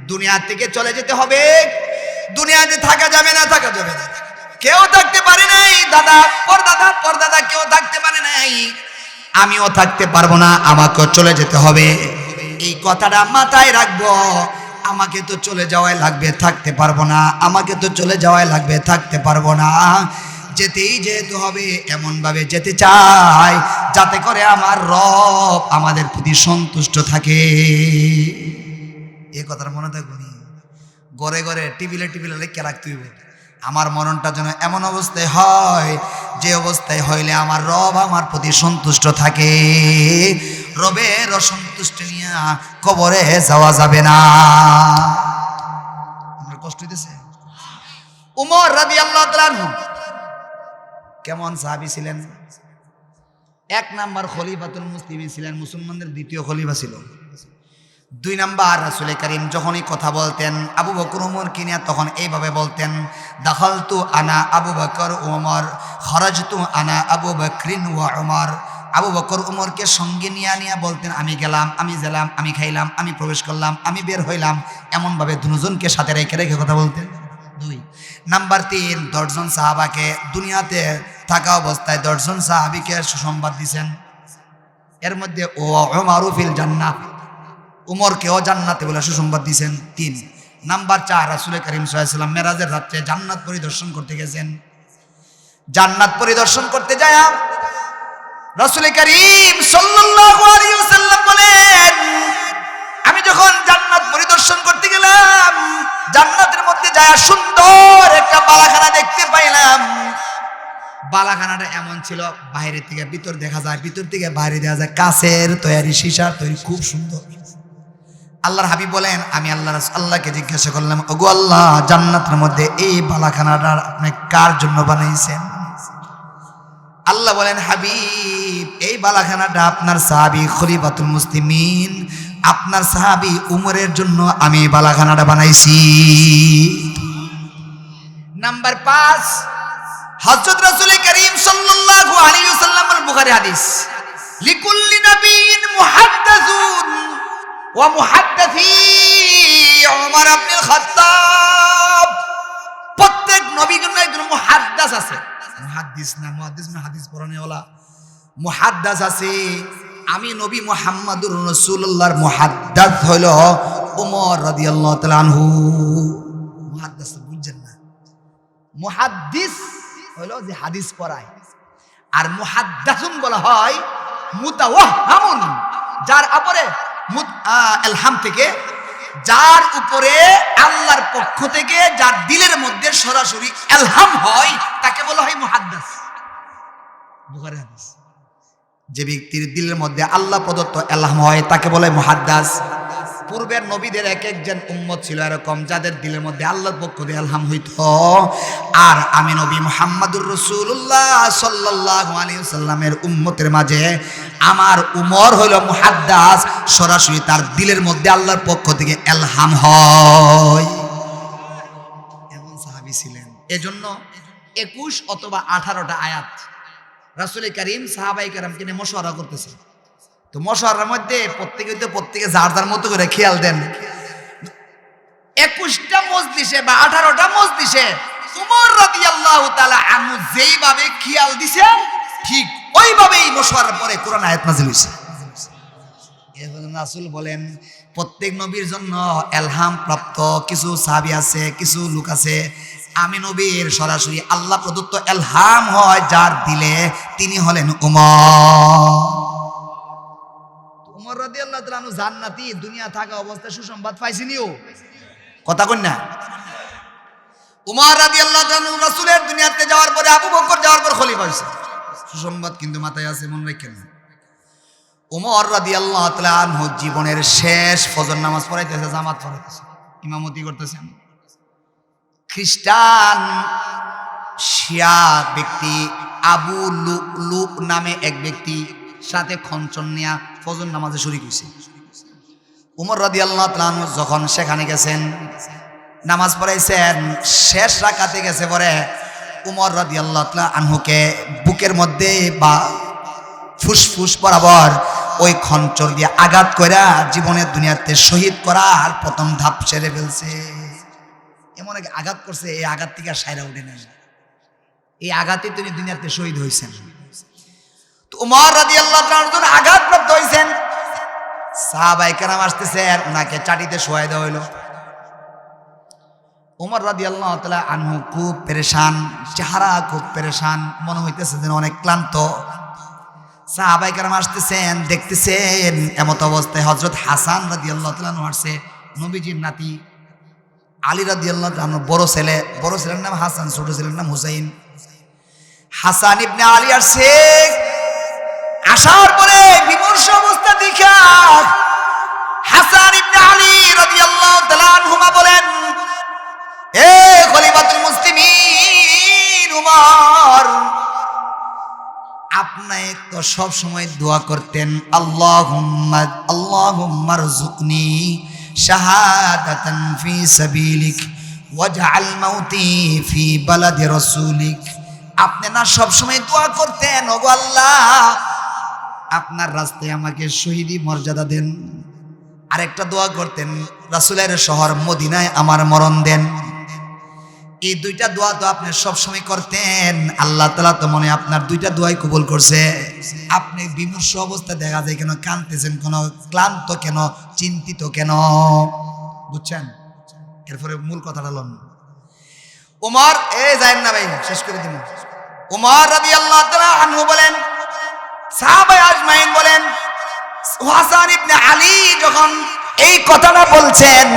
দুনিয়া থেকে চলে যেতে হবে, দুনিয়াতে থাকা যাবে না, থাকা যাবে না, কেউ থাকতে পারে নাই, দাদা পরদাদা কেউ থাকতে পারে নাই, আমিও থাকতে পারবো না, আমাকেও চলে যেতে হবে। এই কথাটা মাথায় রাখবো, আমাকে তো চলে যাওয়াই লাগবে, থাকতে পারবো না, আমাকে তো চলে যাওয়াই লাগবে, থাকতে পারবো না, যেতেই যেতে হবে, এমন ভাবে যেতে চাই যাতে করে আমার রব আমাদের প্রতি সন্তুষ্ট থাকে। এই কথাটা মনে থাকবো নি, ঘরে ঘরে টিবিলে টিবিলে লেখা রাখতে হইব, আমার মরণটা যেন এমন অবস্থায় হয় যে অবস্থায় হইলে আমার রব আমার প্রতি সন্তুষ্ট থাকে। রবের অসন্তুষ্ট নিয়ে কবরে যাওয়া যাবে না। আমার কষ্ট হইতেছে। উমর রাদিয়াল্লাহু তাআলা আনহু কেমন সাহাবী ছিলেন? 1 নাম্বার খলিফাতুল মুসলিমিন ছিলেন, মুসলমানদের দ্বিতীয় খলিফা ছিল। 2 নাম্বার রাসূল করিম যখনই কথা বলতেন আবু বকর ওমরকে নিয়ে তখন এইভাবে বলতেন, দাখালতু আনা আবু বকর ওমর খরাজতু আনা আবু বকরিন ওয়া ওমর। আবু বকর ওমরকে সঙ্গে নিয়ে বলতেন, আমি গেলাম, আমি গেলাম, আমি খাইলাম, আমি প্রবেশ করলাম, আমি বের হইলাম, এমনভাবে দুজনকে সাথে রেখে রেখে কথা বলতেন। 2 নাম্বার 3, 10 জন সাহাবাকে দুনিয়াতে থাকা অবস্থায় 10 জন সাহাবীকে সুসংবাদ দিয়েছেন, এর মধ্যে ও উমারু ফিল জান্নাহ, উমরকেও জান্নাতে বলে সুসংবাদ দিয়েছেন। 3 নাম্বার 4, রাসূল করিম সাল্লাল্লাহু আলাইহি ওয়াসাল্লাম মেরাজের রাতে জান্নাত পরিদর্শন করতে গেছেন। জান্নাত পরিদর্শন করতে যায় রাসূল করিম সাল্লাল্লাহু আলাইহি ওয়াসাল্লাম বলেন, আমি যখন জান্নাত পরিদর্শন করতে গেলাম, জান্নাতের মধ্যে যায় সুন্দর একটা বালাখানা দেখতে পাইলাম। বালাখানাটা এমন ছিল, বাইরে থেকে ভিতর দেখা যায়, ভিতর থেকে বাইরে দেখা যায়, কাচের তৈরি, সীসার তৈরি, খুব সুন্দর। আল্লাহর হাবিব বলেন, আমি আল্লাহকে জিজ্ঞাসা করলাম, ওগো আল্লাহ, জান্নাতের মধ্যে এই বালাখানাটা আপনি কার জন্য বানাইছেন? আল্লাহ বলেন, হাবিব, এই বালাখানাটা আপনার সাহাবী খলিফাতুল মুসলিমিন, আপনার সাহাবী উমরের জন্য আমি এই বালাখানাটা বানাইছি। নাম্বার 5, হযরত রাসূল করিম সাল্লাল্লাহু আলাইহি ওয়াসাল্লামের বুখারী হাদিস, লিকুল্লি নাবিয়্যিন মুহাদ্দাসুন ওয়া মুহাদ্দাসি ওমর ইবনুল খাত্তাব। প্রত্যেক নবীর জন্য একজন মুহাদ্দাস আছে। মুহাদ্দিস না, মুহাদ্দিস না হাদিস পড়ানেওয়ালা, মুহাদ্দাস আছে। আমি নবী মুহাম্মদুর রাসূলুল্লাহর মুহাদ্দাস হলো ওমর রাদিয়াল্লাহু তাআলা আনহু। মুহাদ্দাস বুঝছেন না? মুহাদ্দিস হলো যে হাদিস পড়ায়, আর মুহাদ্দাসুন বলা হয় মুতাওয়াহহামুন, যার উপরে ইলহাম থেকে, যার উপরে আল্লাহর পক্ষ থেকে যার দিলের মধ্যে সরাসরি ইলহাম হয় তাকে বলা হয় মুহাদ্দিস। বুখারী হাদিস। যে ব্যক্তির দিলের মধ্যে আল্লাহ প্রদত্ত ইলহাম হয় তাকে বলে মুহাদ্দিস। পূর্বের নবীদের এক একজন উম্মত ছিল এরকম, যাদের দিলের মধ্যে আল্লাহর পক্ষ থেকে ইলহাম হইত। আর আমি নবী মুহাম্মদুর রাসূলুল্লাহ সাল্লাল্লাহু আলাইহি ওয়াসাল্লামের উম্মতের মাঝে আমার উমর হলো মুহাদ্দিস, সরাসরি তার দিলের মধ্যে আল্লাহর পক্ষ থেকে ইলহাম হয়। এমন সাহাবী ছিলেন। এজন্য 21 অথবা 18টা আয়াত রাসূল করিম সাহাবায়ে কেরামকে নিয়ে মশওয়ারা করতেছে। তো মশওয়ারার মধ্যে প্রত্যেকে যার যার মতো করে খেয়াল দেন। 21টা মজলিসে বা 18টা মজলিসে উমর রাদিয়াল্লাহু তাআলা আনহু যেইভাবে খেয়াল দিছেন, ঠিক ওইভাবেই মশওয়ারার পরে কোরআন আয়াত নাযিল হইছে। এজন্য রাসূল বলেন, প্রত্যেক নবীর জন্য ইলহাম প্রাপ্ত কিছু সাহাবী আছে, কিছু লোক আছে, আমি নবীর সরাসরি আল্লাহ প্রদত্ত ইলহাম হয় যার দিলে, তিনি হলেন উমর। উমর রাদিয়াল্লাহু তাআলা আনহু জান্নাতি, দুনিয়া থাকা অবস্থায় সুসংবাদ পাইছিনিও, কথা কই না? উমর রাদিয়াল্লাহু তাআলা আনহু রাসূলের দুনিয়াতে যাওয়ার পরে, আবু বকর যাওয়ার পর খলিফা হইছে। সুসংবাদ কিন্তু মাথায় আছে, মনে রাখেন। উমর রাদিয়াল্লাহু তাআলা আনহু জীবনের শেষ ফজর নামাজ পড়াইতেছে, জামাত পড়াইতেছে, ইমামতি করতেছেন। খ্রিস্টান শিয়া ব্যক্তি আবু লুক নামে এক ব্যক্তি সাথে খঞ্চন নিয়া ফজর নামাজে শরীক হইছে। উমর রাদিয়াল্লাহু তাআলা আনহু যখন সেখানে গেছেন, নামাজ পড়াইছেন, শেষ রাকাতে গেছে পরে উমর রাদিয়াল্লাহু তাআলা আনহুকে বুকের মধ্যে বা ফুসফুস বরাবর ওই খঞ্চর দিয়ে আঘাত কইরা জীবনের দুনিয়াতে শহীদ করার প্রথম ধাপ সেরে ফেলছে। এমন এক আঘাত করছে, এই আঘাত থেকে আর সাইরা উঠে নেন। এই আঘাতে তিনি দুনিয়াতে শহীদ হয়েছেন। তো উমর রাদিয়াল্লাহু তাআলা আনহু আঘাতপ্রাপ্ত হয়েছেন, সাহাবায়ে কেরাম আসতেছেন, ওনাকে চাটিতে শোয়াই দেওয়া হইল। উমর রাদিয়াল্লাহু তাআলা আনহু খুব পেরেশান, চেহারা খুব পেরেশান, মনে হইতেছে যেন অনেক ক্লান্ত। সাহাবায়ে কেরাম আসতেছেন, দেখতেছেন এমত অবস্থায় হযরত হাসান রাদিয়াল্লাহু তাআলা আনহু আসছে, নবীজির নাতি। আলী রাদিয়াল্লাহু তাআলা আনহু বড় ছেলের নাম হাসান, ছোট ছেলের নাম হুসাইন। হাসান ইবনে আলী আসছে, আসার পরে বিমর্ষ অবস্থা দেখা হাসান ইবনে আলী রাদিয়াল্লাহু তাআলা আনহুমা বলেন, এ খলিফাতুল মুসলিমিন উমর, আপনি তো সব সময় দোয়া করতেন, আল্লাহুম্মা রযুকনি শাহাদাতান ফি সাবিলিক ওয়াজআল মাউতি ফি বালাদি রাসূলিক। আপনি না সব সময় দোয়া করতেন, ওগো আল্লাহ, আপনার রাস্তায় আমাকে শহীদি মর্যাদা দেন। আরেকটা দোয়া করতেন, রাসূলের শহর মদিনায় আমার মরণ দেন। এই দুইটা দোয়া তো আপনি সব সময় করতেন। আল্লাহ তাআলা তো মনে আপনার দুইটা দোয়াই কবুল করছে। আপনি বিমর্ষ অবস্থা দেখা যায় কেন, কাঁদতেছেন কেন, ক্লান্ত কেন, চিন্তিত কেন? বুঝছেন? এরপরে মূল কথাটা লন। ওমর, যায় না ভাই, শেষ করে দিন। উমর রাদিয়াল্লাহু তাআলা আনহু বলেন, সাহাবায়ে আজমাইন বলেন, হাসান ইবনে আলী যখন এই কথাটা বলছেন,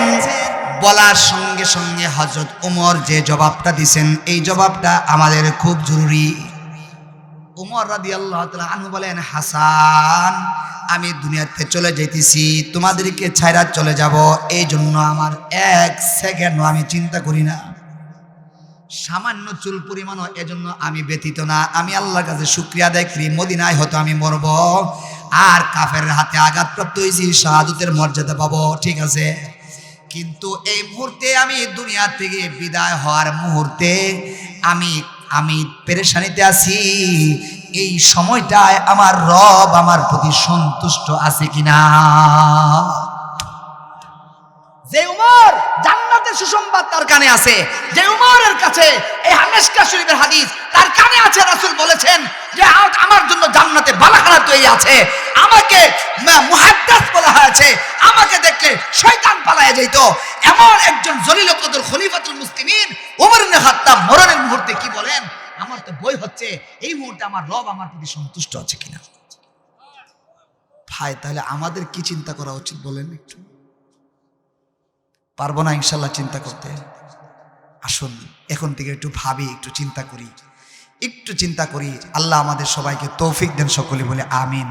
বলার সঙ্গে সঙ্গে হযরত উমর যে জবাবটা দিবেন, এই জবাবটা আমাদের খুব জরুরি। উমর রাদিয়াল্লাহু তাআলা আনহু বলেন, হাসান, আমি দুনিয়াতে চলে যাইতেছি, তোমাদেরকে ছাইরা চলে যাব, এই জন্য আমার এক সেকেন্ডও আমি চিন্তা করি না, সামান্য চুল পরিমাণও এজন্য আমি ব্যতীত না। আমি আল্লাহর কাছে শুকরিয়া আদায় করি, মদিনায় হয়তো আমি মরব, আর কাফেরের হাতে আঘাতপ্রাপ্ত হয়েছি, শাহাদাতের মর্যাদা পাবো, ঠিক আছে, কিন্তু এই মুহূর্তে আমি দুনিয়া থেকে বিদায় হওয়ার মুহূর্তে আমি পেরেশানিতে আছি। এই সময়টায় আমার রব আমার প্রতি সন্তুষ্ট আছে কিনা। যে উমর জান্নাতের সুসংবাদ তার কানে আছে, যে উমরের কাছে এই মিশকাত শরীফের হাদিস তার কানে আছে, রাসূল বলেছেন যে আমার জন্য জান্নাতে বালাখানা তৈরি আছে, আমাকে মুহাদ্দিস বলা হয়েছে, আমাকে দেখলে শয়তান পালায়া যেত। এমন একজন জলিল কদর খলিফাতুল মুসলিমিন ওমর ইবনে খাত্তাব মরণের মুহূর্তে কি বলেন, আমার তো বই হচ্ছে এই মুহূর্তে আমার রব আমার প্রতি সন্তুষ্ট আছে কিনা। ভাই, তাহলে আমাদের কি চিন্তা করা উচিত বলেন একটু? পারবো না ইনশাল্লাহ চিন্তা করতে? আসুন এখন থেকে একটু ভাবি, একটু চিন্তা করি, একটু চিন্তা করি। আল্লাহ আমাদের সবাইকে তৌফিক দেন, সকলে বলে আমিন।